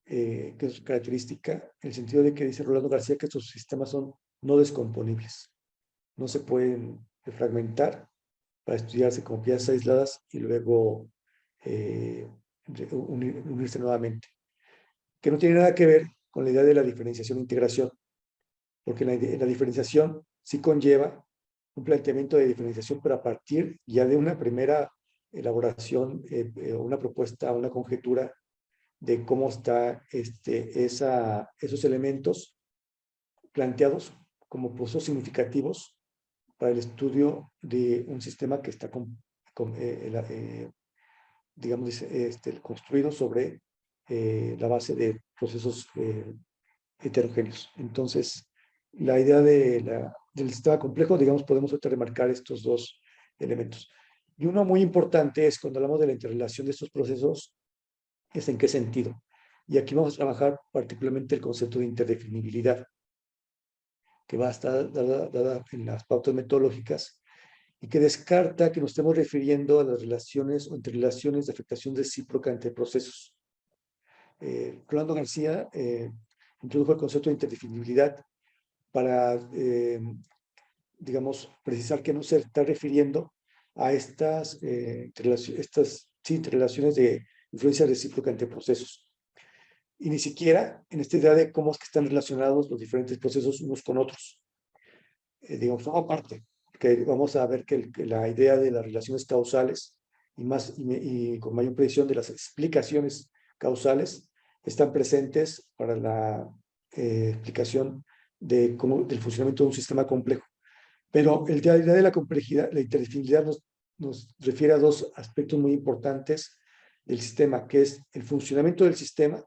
Speaker 1: que es característica en el sentido de que dice Rolando García que estos sistemas son no descomponibles. No se pueden fragmentar para estudiarse como piezas aisladas y luego unirse nuevamente. Que no tiene nada que ver con la idea de la diferenciación e integración, porque la diferenciación sí conlleva un planteamiento de diferenciación, pero a partir ya de una primera elaboración, una propuesta, una conjetura de cómo está esos elementos planteados como procesos significativos para el estudio de un sistema que está digamos, construido sobre la base de procesos heterogéneos. Entonces, la idea del sistema complejo, digamos, podemos remarcar estos dos elementos. Y uno muy importante es cuando hablamos de la interrelación de estos procesos, es en qué sentido. Y aquí vamos a trabajar particularmente el concepto de interdefinibilidad, que va a estar dada en las pautas metodológicas y que descarta que nos estemos refiriendo a las relaciones o interrelaciones de afectación recíproca entre procesos. Rolando García introdujo el concepto de interdefinibilidad para, digamos, precisar que no se está refiriendo a estas interrelaciones de influencia recíproca entre procesos. Y ni siquiera en esta idea de cómo es que están relacionados los diferentes procesos unos con otros. Digamos, aparte, que vamos a ver que la idea de las relaciones causales y con mayor precisión de las explicaciones causales están presentes para la explicación del funcionamiento de un sistema complejo. Pero la idea de la complejidad, la interdefinibilidad nos refiere a dos aspectos muy importantes del sistema, que es el funcionamiento del sistema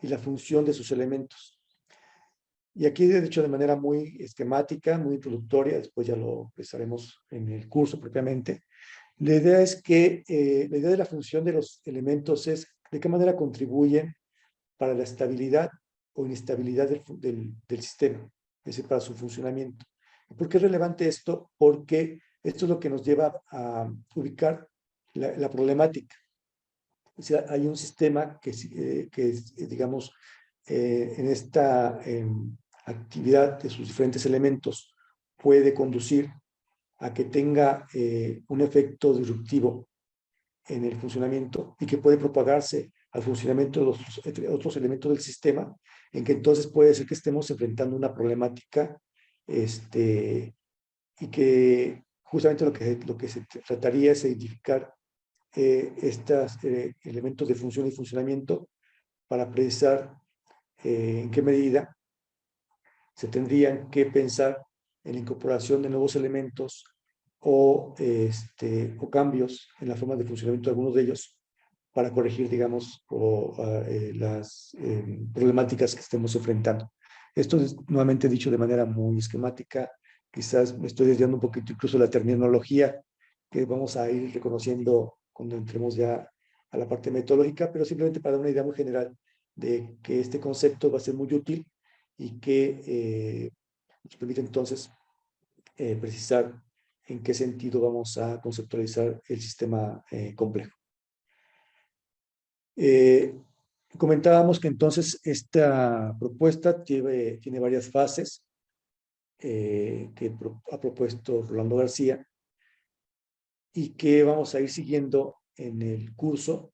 Speaker 1: y la función de sus elementos. Y aquí, de hecho, de manera muy esquemática, muy introductoria, después ya lo empezaremos en el curso propiamente, la idea es que la idea de la función de los elementos es de qué manera contribuyen para la estabilidad o inestabilidad del sistema, es decir, para su funcionamiento. ¿Por qué es relevante esto? Porque esto es lo que nos lleva a ubicar la problemática. O sea, hay un sistema que digamos, en esta actividad de sus diferentes elementos puede conducir a que tenga un efecto disruptivo en el funcionamiento y que puede propagarse al funcionamiento de los otros elementos del sistema, en que entonces puede ser que estemos enfrentando una problemática y que justamente lo que se trataría es identificar estos elementos de función y funcionamiento para precisar en qué medida se tendrían que pensar en la incorporación de nuevos elementos o cambios en la forma de funcionamiento de algunos de ellos para corregir, digamos, las problemáticas que estemos enfrentando. Esto es nuevamente dicho de manera muy esquemática, quizás me estoy desviando un poquito incluso de la terminología que vamos a ir reconociendo cuando entremos ya a la parte metodológica, pero simplemente para dar una idea muy general de que este concepto va a ser muy útil y que nos permite entonces precisar en qué sentido vamos a conceptualizar el sistema complejo. Comentábamos que entonces esta propuesta tiene varias fases que ha propuesto Rolando García y que vamos a ir siguiendo en el curso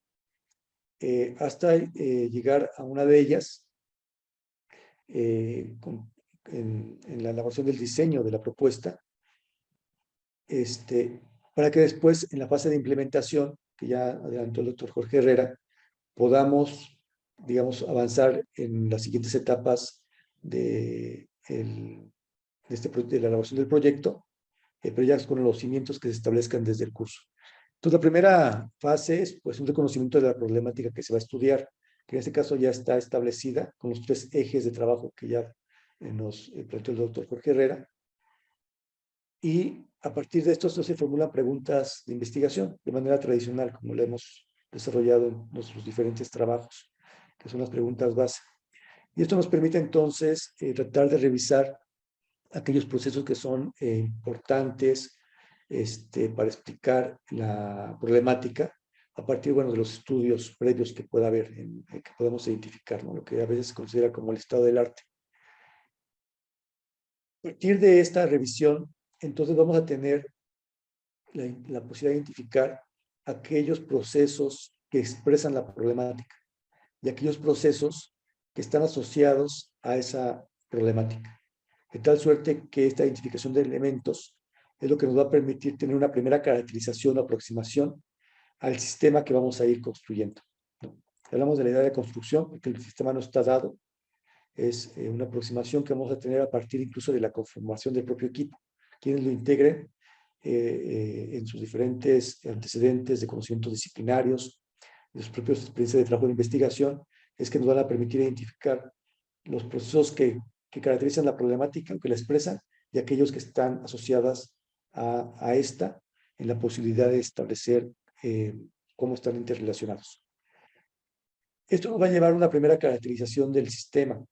Speaker 1: hasta llegar a una de ellas en la elaboración del diseño de la propuesta, para que después en la fase de implementación, que ya adelantó el doctor Jorge Herrera, podamos, digamos, avanzar en las siguientes etapas de la elaboración del proyecto, pero ya con los cimientos que se establezcan desde el curso. Entonces, la primera fase es pues, un reconocimiento de la problemática que se va a estudiar, que en este caso ya está establecida con los 3 ejes de trabajo que ya nos planteó el doctor Jorge Herrera. Y a partir de esto se formulan preguntas de investigación de manera tradicional, como lo hemos desarrollado en nuestros diferentes trabajos, que son las preguntas base. Y esto nos permite entonces tratar de revisar aquellos procesos que son importantes para explicar la problemática a partir, bueno, de los estudios previos que pueda haber, que podemos identificar, ¿no? Lo que a veces se considera como el estado del arte. A partir de esta revisión, entonces vamos a tener la posibilidad de identificar aquellos procesos que expresan la problemática y aquellos procesos que están asociados a esa problemática. De tal suerte que esta identificación de elementos es lo que nos va a permitir tener una primera caracterización o aproximación al sistema que vamos a ir construyendo, ¿no? Hablamos de la idea de construcción, porque el sistema no está dado, es una aproximación que vamos a tener a partir incluso de la conformación del propio equipo, quienes lo integren en sus diferentes antecedentes de conocimientos disciplinarios, de sus propias experiencias de trabajo de investigación, es que nos van a permitir identificar los procesos que caracterizan la problemática o que la expresan y aquellos que están asociadas a esta en la posibilidad de establecer cómo están interrelacionados. Esto nos va a llevar a una primera caracterización del sistema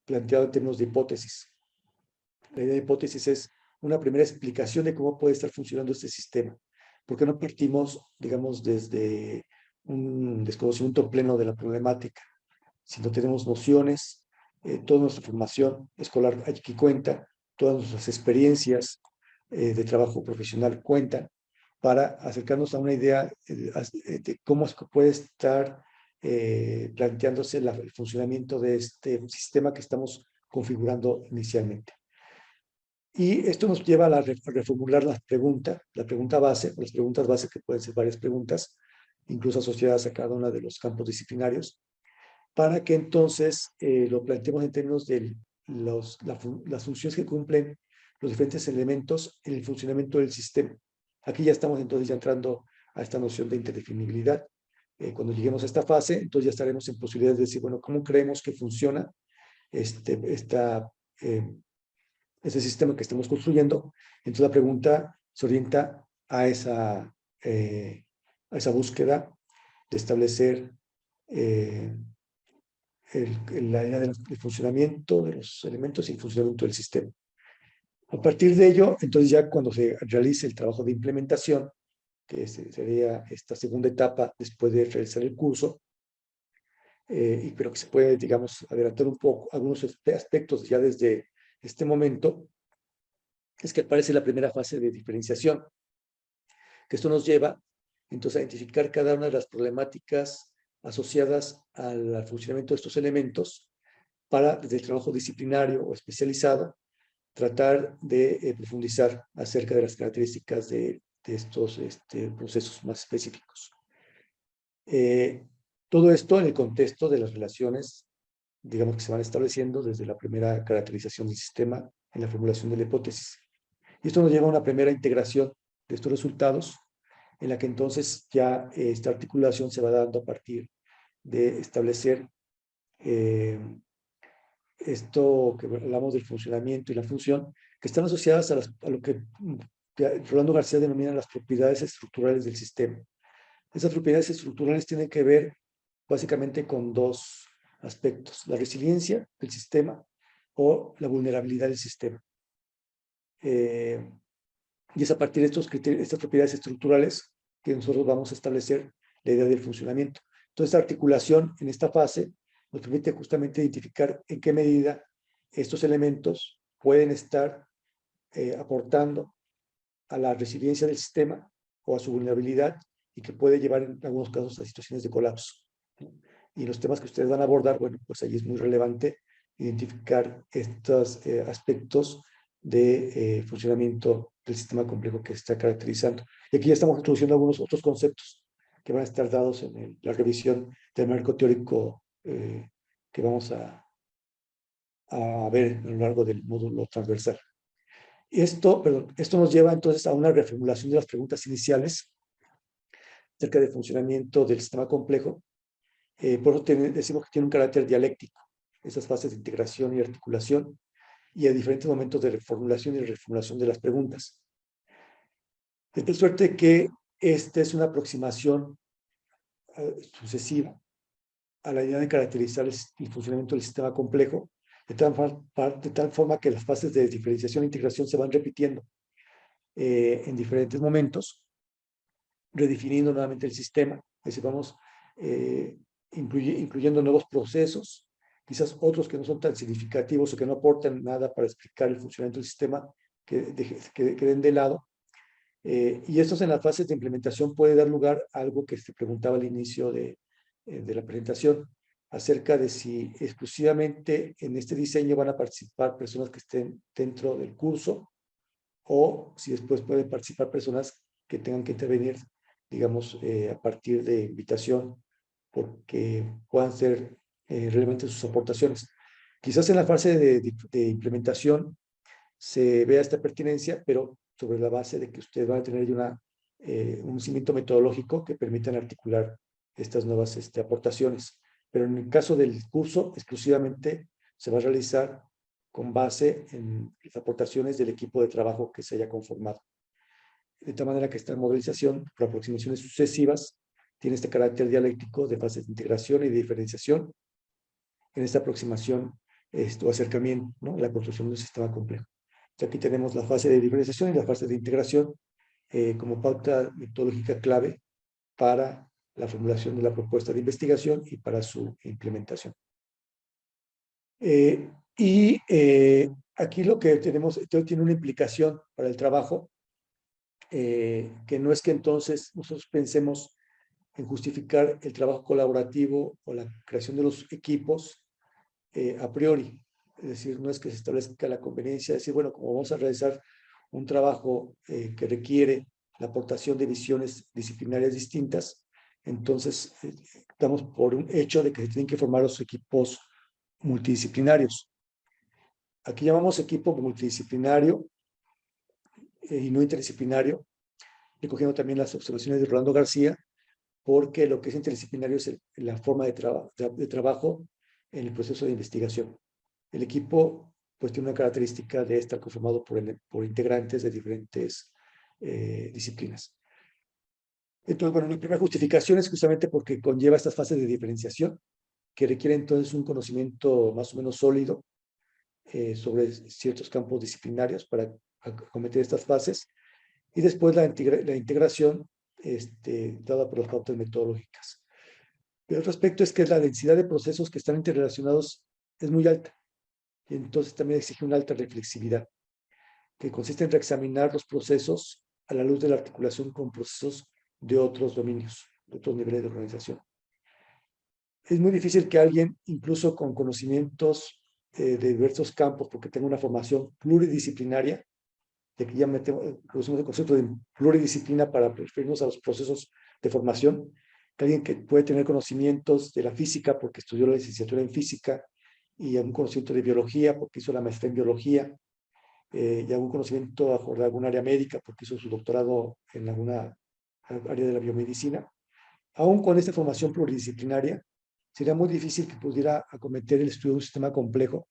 Speaker 1: planteado en términos de hipótesis. La idea de hipótesis es una primera explicación de cómo puede estar funcionando este sistema. Porque no partimos, digamos, desde un desconocimiento pleno de la problemática, sino tenemos nociones, toda nuestra formación escolar aquí cuenta, todas nuestras experiencias de trabajo profesional cuentan para acercarnos a una idea de cómo es que puede estar planteándose el funcionamiento de este sistema que estamos configurando inicialmente. Y esto nos lleva a reformular la pregunta base, o las preguntas base, que pueden ser varias preguntas, incluso asociadas a cada uno de los campos disciplinarios, para que entonces lo planteemos en términos de las funciones que cumplen los diferentes elementos en el funcionamiento del sistema. Aquí ya estamos entonces ya entrando a esta noción de interdefinibilidad. Cuando lleguemos a esta fase, entonces ya estaremos en posibilidades de decir, bueno, ¿cómo creemos que funciona este sistema que estamos construyendo? Entonces la pregunta se orienta a esa búsqueda de establecer la idea del funcionamiento de los elementos y el funcionamiento del sistema. A partir de ello, entonces ya cuando se realice el trabajo de implementación, que sería esta segunda etapa después de realizar el curso, pero que se puede, digamos, adelantar un poco algunos aspectos ya desde este momento, es que aparece la primera fase de diferenciación, que esto nos lleva entonces a identificar cada una de las problemáticas asociadas al funcionamiento de estos elementos para, desde el trabajo disciplinario o especializado, tratar de profundizar acerca de las características de estos procesos más específicos. Todo esto en el contexto de las relaciones, digamos, que se van estableciendo desde la primera caracterización del sistema en la formulación de la hipótesis. Y esto nos lleva a una primera integración de estos resultados, en la que entonces ya esta articulación se va dando a partir de establecer esto que hablamos del funcionamiento y la función, que están asociadas a lo que Rolando García denomina las propiedades estructurales del sistema. Esas propiedades estructurales tienen que ver básicamente con dos aspectos: la resiliencia del sistema o la vulnerabilidad del sistema. Y es a partir de estas propiedades estructurales que nosotros vamos a establecer la idea del funcionamiento. Entonces, esta articulación en esta fase nos permite justamente identificar en qué medida estos elementos pueden estar aportando a la resiliencia del sistema o a su vulnerabilidad, y que puede llevar en algunos casos a situaciones de colapso. Y los temas que ustedes van a abordar, bueno, pues ahí es muy relevante identificar estos aspectos de funcionamiento del sistema complejo que se está caracterizando. Y aquí ya estamos introduciendo algunos otros conceptos que van a estar dados en la revisión del marco teórico que vamos a ver a lo largo del módulo transversal. Esto nos lleva entonces a una reformulación de las preguntas iniciales acerca del funcionamiento del sistema complejo. Por eso decimos que tiene un carácter dialéctico, esas fases de integración y articulación, y a diferentes momentos de reformulación y reformulación de las preguntas. De tal suerte que esta es una aproximación sucesiva a la idea de caracterizar el funcionamiento del sistema complejo, de tal forma que las fases de diferenciación e integración se van repitiendo en diferentes momentos, redefiniendo nuevamente el sistema. Es decir, vamos incluyendo nuevos procesos, quizás otros que no son tan significativos o que no aportan nada para explicar el funcionamiento del sistema, que queden de lado. Y estos en las fases de implementación puede dar lugar a algo que se preguntaba al inicio de la presentación, acerca de si exclusivamente en este diseño van a participar personas que estén dentro del curso, o si después pueden participar personas que tengan que intervenir, digamos, a partir de invitación, porque puedan ser relevantes sus aportaciones. Quizás en la fase de implementación se vea esta pertinencia, pero sobre la base de que ustedes van a tener un cimiento metodológico que permitan articular estas nuevas aportaciones. Pero en el caso del curso, exclusivamente se va a realizar con base en las aportaciones del equipo de trabajo que se haya conformado. De tal manera que esta modelización por aproximaciones sucesivas tiene este carácter dialéctico de fases de integración y de diferenciación en esta aproximación o acercamiento, ¿no?, a la construcción de un sistema complejo. Aquí tenemos la fase de diferenciación y la fase de integración como pauta metodológica clave para la formulación de la propuesta de investigación y para su implementación. Aquí lo que tenemos, esto tiene una implicación para el trabajo, que no es que entonces nosotros pensemos en justificar el trabajo colaborativo o la creación de los equipos a priori. Es decir, no es que se establezca la conveniencia de decir, bueno, como vamos a realizar un trabajo que requiere la aportación de visiones disciplinarias distintas, entonces damos por un hecho de que se tienen que formar los equipos multidisciplinarios. Aquí llamamos equipo multidisciplinario y no interdisciplinario, recogiendo también las observaciones de Rolando García, porque lo que es interdisciplinario es la forma de trabajo en el proceso de investigación. El equipo pues tiene una característica de estar conformado por integrantes de diferentes disciplinas. Entonces, bueno, la primera justificación es justamente porque conlleva estas fases de diferenciación, que requieren entonces un conocimiento más o menos sólido sobre ciertos campos disciplinarios para acometer estas fases, y después la integración dada por las pautas metodológicas. El otro aspecto es que la densidad de procesos que están interrelacionados es muy alta, y entonces también exige una alta reflexividad, que consiste en reexaminar los procesos a la luz de la articulación con procesos de otros dominios, de otros niveles de organización. Es muy difícil que alguien, incluso con conocimientos de diversos campos, porque tenga una formación pluridisciplinaria, de que ya usamos el concepto de pluridisciplina para referirnos a los procesos de formación, que alguien que puede tener conocimientos de la física porque estudió la licenciatura en física, y algún conocimiento de biología porque hizo la maestría en biología, y algún conocimiento de algún área médica porque hizo su doctorado en alguna área de la biomedicina. Aún con esta formación pluridisciplinaria, sería muy difícil que pudiera acometer el estudio de un sistema complejo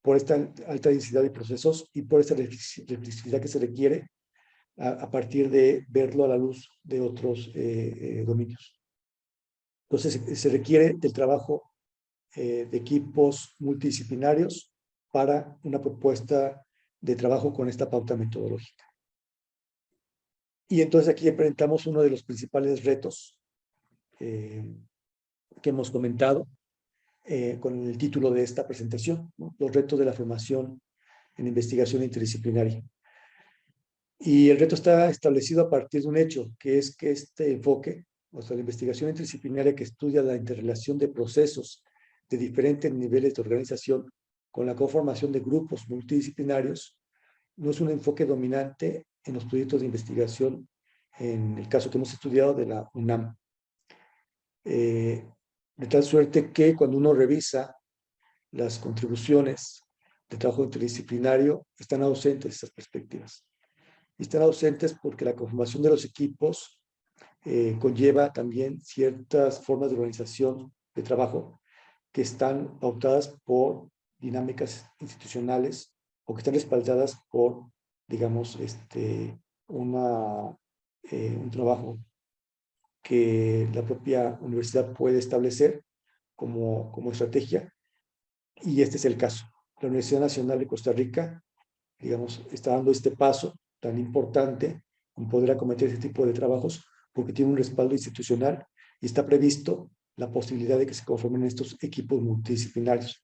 Speaker 1: por esta alta densidad de procesos y por esta reflexividad que se requiere a partir de verlo a la luz de otros dominios. Entonces, se requiere del trabajo de equipos multidisciplinarios para una propuesta de trabajo con esta pauta metodológica. Y entonces aquí enfrentamos uno de los principales retos que hemos comentado con el título de esta presentación, ¿no? Los retos de la formación en investigación interdisciplinaria. Y el reto está establecido a partir de un hecho, que es que este enfoque, o sea, la investigación interdisciplinaria que estudia la interrelación de procesos de diferentes niveles de organización con la conformación de grupos multidisciplinarios, no es un enfoque dominante en los proyectos de investigación, en el caso que hemos estudiado de la UNAM. De tal suerte que cuando uno revisa las contribuciones de trabajo interdisciplinario, están ausentes estas perspectivas. Y están ausentes porque la conformación de los equipos conlleva también ciertas formas de organización de trabajo que están pautadas por dinámicas institucionales o que están respaldadas por, digamos, un trabajo que la propia universidad puede establecer como estrategia, y este es el caso. La Universidad Nacional de Costa Rica, digamos, está dando este paso tan importante en poder acometer este tipo de trabajos porque tiene un respaldo institucional y está previsto la posibilidad de que se conformen estos equipos multidisciplinarios.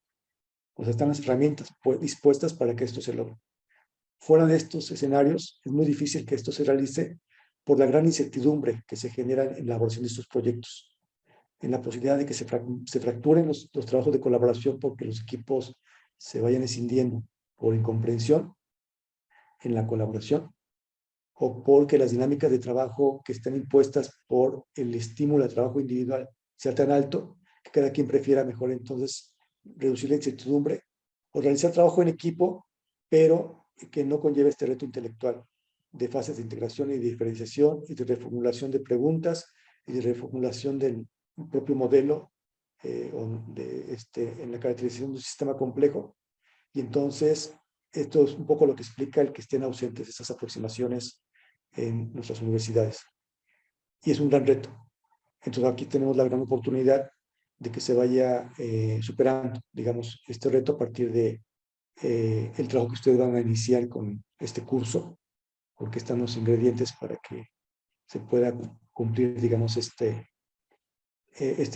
Speaker 1: O sea, están las herramientas dispuestas para que esto se logre. Fuera de estos escenarios, es muy difícil que esto se realice por la gran incertidumbre que se genera en la elaboración de estos proyectos, en la posibilidad de que se fracturen los trabajos de colaboración porque los equipos se vayan escindiendo por incomprensión en la colaboración, o porque las dinámicas de trabajo que están impuestas por el estímulo al trabajo individual sea tan alto que cada quien prefiera mejor entonces reducir la incertidumbre o realizar trabajo en equipo, pero que no conlleve este reto intelectual de fases de integración y de diferenciación y de reformulación de preguntas y de reformulación del propio modelo en la caracterización de un sistema complejo. Y entonces esto es un poco lo que explica el que estén ausentes esas aproximaciones en nuestras universidades. Y es un gran reto. Entonces aquí tenemos la gran oportunidad de que se vaya superando, digamos, este reto a partir de el trabajo que ustedes van a iniciar con este curso, porque están los ingredientes para que se pueda cumplir, digamos, pues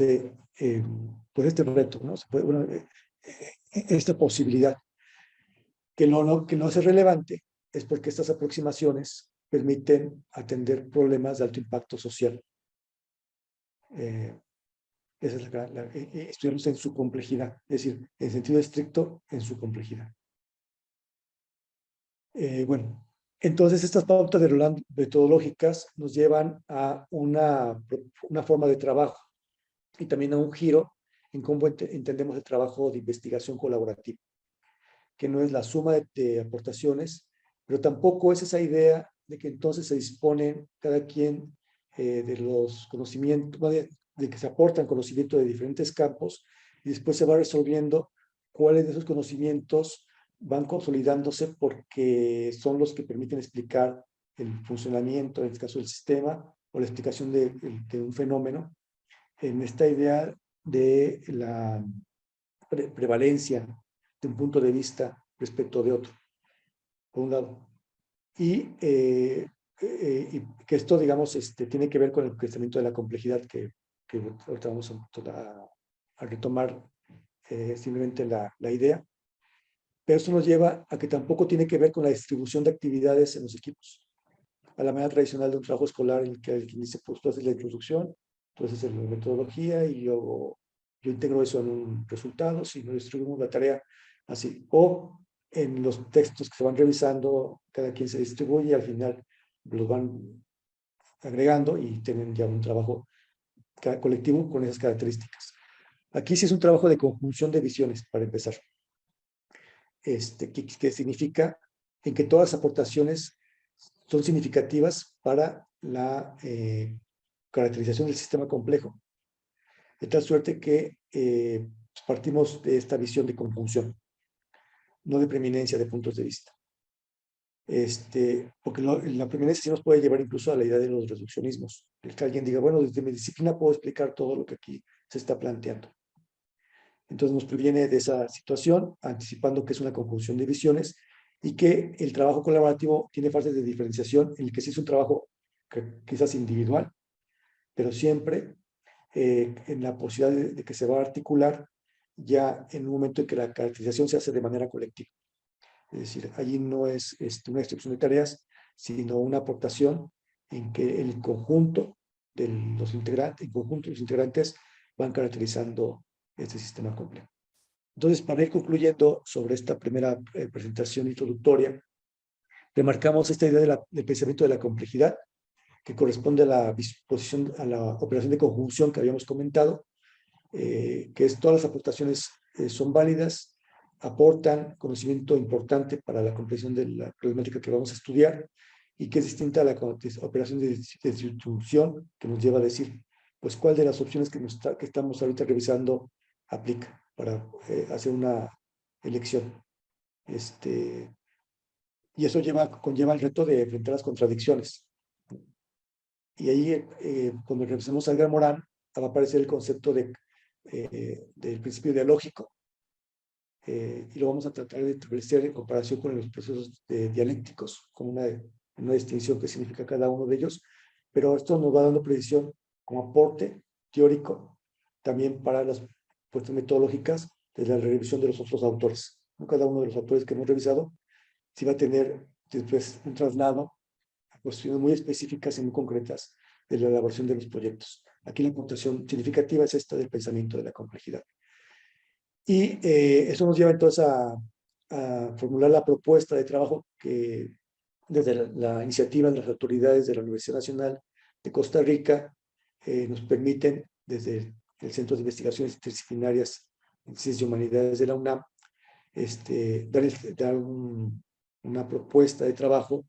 Speaker 1: este reto, ¿no? Bueno, esta posibilidad. Que no es relevante es porque estas aproximaciones permiten atender problemas de alto impacto social. Esa es estudiarlos en su complejidad, es decir, en sentido estricto, en su complejidad. Bueno, entonces estas pautas de Roland metodológicas nos llevan a una forma de trabajo y también a un giro en cómo entendemos el trabajo de investigación colaborativa, que no es la suma de aportaciones, pero tampoco es esa idea de que entonces se disponen cada quien de los conocimientos, de que se aportan conocimiento de diferentes campos y después se va resolviendo cuáles de esos conocimientos van consolidándose porque son los que permiten explicar el funcionamiento, en este caso del sistema, o la explicación de un fenómeno, en esta idea de la prevalencia de un punto de vista respecto de otro, por un lado. Y que esto, digamos, tiene que ver con el crecimiento de la complejidad que ahorita vamos a retomar simplemente la idea. Pero eso nos lleva a que tampoco tiene que ver con la distribución de actividades en los equipos. A la manera tradicional de un trabajo escolar en el que alguien dice, pues tú haces la introducción, tú haces la metodología y yo integro eso en un resultado, si no distribuimos la tarea así. O en los textos que se van revisando, cada quien se distribuye y al final los van agregando y tienen ya un trabajo colectivo con esas características. Aquí sí es un trabajo de conjunción de visiones, para empezar. Que significa en que todas las aportaciones son significativas para la caracterización del sistema complejo. De tal suerte que partimos de esta visión de conjunción, no de preeminencia de puntos de vista. Porque la preeminencia sí nos puede llevar incluso a la idea de los reduccionismos. El que alguien diga, bueno, desde mi disciplina puedo explicar todo lo que aquí se está planteando. Entonces nos previene de esa situación, anticipando que es una conjunción de visiones y que el trabajo colaborativo tiene fases de diferenciación en el que sí es un trabajo quizás individual, pero siempre en la posibilidad de que se va a articular ya en un momento en que la caracterización se hace de manera colectiva. Es decir, allí no es una distribución de tareas, sino una aportación en que el conjunto de los integrantes van caracterizando este sistema complejo. Entonces, para ir concluyendo sobre esta primera presentación introductoria, remarcamos esta idea del pensamiento de la complejidad, que corresponde a la disposición, a la operación de conjunción que habíamos comentado, que es todas las aportaciones son válidas, aportan conocimiento importante para la comprensión de la problemática que vamos a estudiar y que es distinta a la operación de distribución que nos lleva a decir, pues, cuál de las opciones que estamos ahorita revisando aplica para hacer una elección. Y eso conlleva el reto de enfrentar las contradicciones. Y ahí, cuando revisemos a Edgar Morin, va a aparecer el concepto del principio dialógico, y lo vamos a tratar de establecer en comparación con los procesos dialécticos, con una distinción que significa cada uno de ellos, pero esto nos va dando precisión como aporte teórico también para las cuestiones metodológicas de la revisión de los otros autores. Cada uno de los autores que hemos revisado sí va a tener después un traslado a cuestiones muy específicas y muy concretas de la elaboración de los proyectos. Aquí la aportación significativa es esta del pensamiento de la complejidad. Y eso nos lleva entonces a formular la propuesta de trabajo que desde la iniciativa de las autoridades de la Universidad Nacional de Costa Rica nos permiten, desde el Centro de Investigaciones Interdisciplinarias en Ciencias y Humanidades de la UNAM, dar una propuesta de trabajo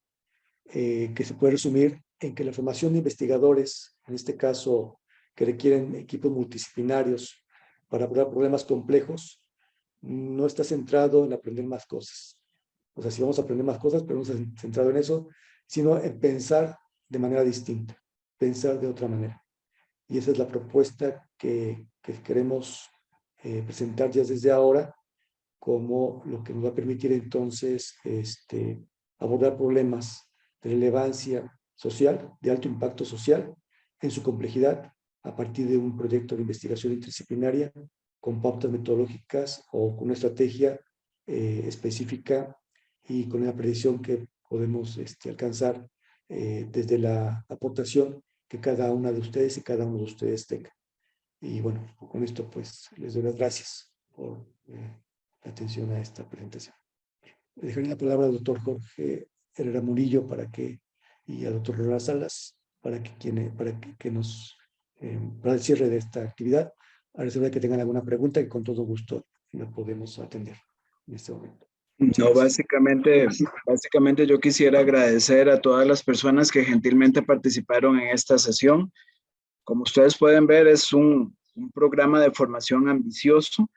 Speaker 1: que se puede resumir en que la formación de investigadores, en este caso que requieren equipos multidisciplinarios para abordar problemas complejos, no está centrado en aprender más cosas. O sea, sí vamos a aprender más cosas, pero no está centrado en eso, sino en pensar de manera distinta, pensar de otra manera. Y esa es la propuesta que queremos presentar ya desde ahora como lo que nos va a permitir entonces abordar problemas de relevancia social, de alto impacto social, en su complejidad, a partir de un proyecto de investigación interdisciplinaria con pautas metodológicas o con una estrategia específica y con la predicción que podemos alcanzar desde la aportación que cada una de ustedes y cada uno de ustedes tenga. Y bueno, con esto pues les doy las gracias por la atención a esta presentación. Le dejaré la palabra al doctor Jorge Herrera Murillo y al doctor Lola Salas para el cierre de esta actividad, a reserva de que tengan alguna pregunta y con todo gusto la podemos atender en este momento.
Speaker 4: No, básicamente yo quisiera agradecer a todas las personas que gentilmente participaron en esta sesión. Como ustedes pueden ver, es un programa de formación ambicioso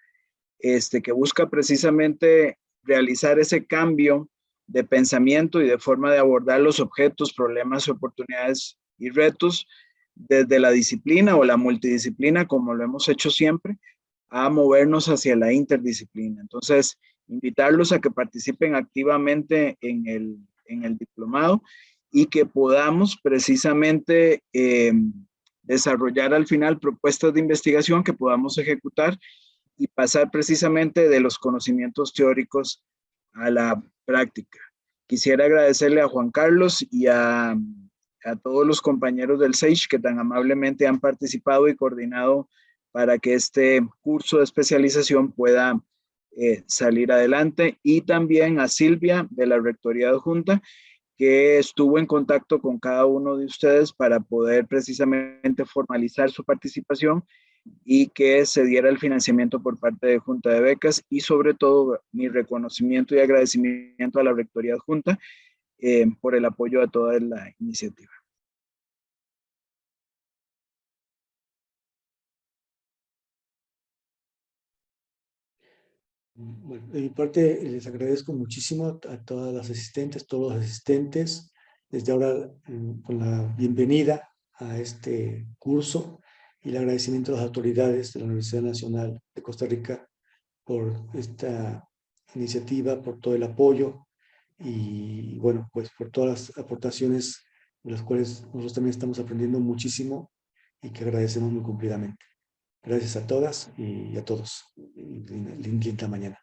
Speaker 4: que busca precisamente realizar ese cambio de pensamiento y de forma de abordar los objetos, problemas, oportunidades y retos desde la disciplina o la multidisciplina, como lo hemos hecho siempre, a movernos hacia la interdisciplina. Entonces, invitarlos a que participen activamente en el diplomado y que podamos precisamente desarrollar al final propuestas de investigación que podamos ejecutar y pasar precisamente de los conocimientos teóricos a la práctica. Quisiera agradecerle a Juan Carlos y a todos los compañeros del SAGE que tan amablemente han participado y coordinado para que este curso de especialización pueda salir adelante, y también a Silvia de la Rectoría Adjunta, que estuvo en contacto con cada uno de ustedes para poder precisamente formalizar su participación y que se diera el financiamiento por parte de Junta de Becas, y sobre todo mi reconocimiento y agradecimiento a la Rectoría Adjunta por el apoyo a toda la iniciativa.
Speaker 1: Bueno, de mi parte les agradezco muchísimo a todas las asistentes, todos los asistentes, desde ahora con la bienvenida a este curso y el agradecimiento a las autoridades de la Universidad Nacional de Costa Rica por esta iniciativa, por todo el apoyo y bueno, pues por todas las aportaciones de las cuales nosotros también estamos aprendiendo muchísimo y que agradecemos muy cumplidamente. Gracias a todas y a todos. Linda mañana.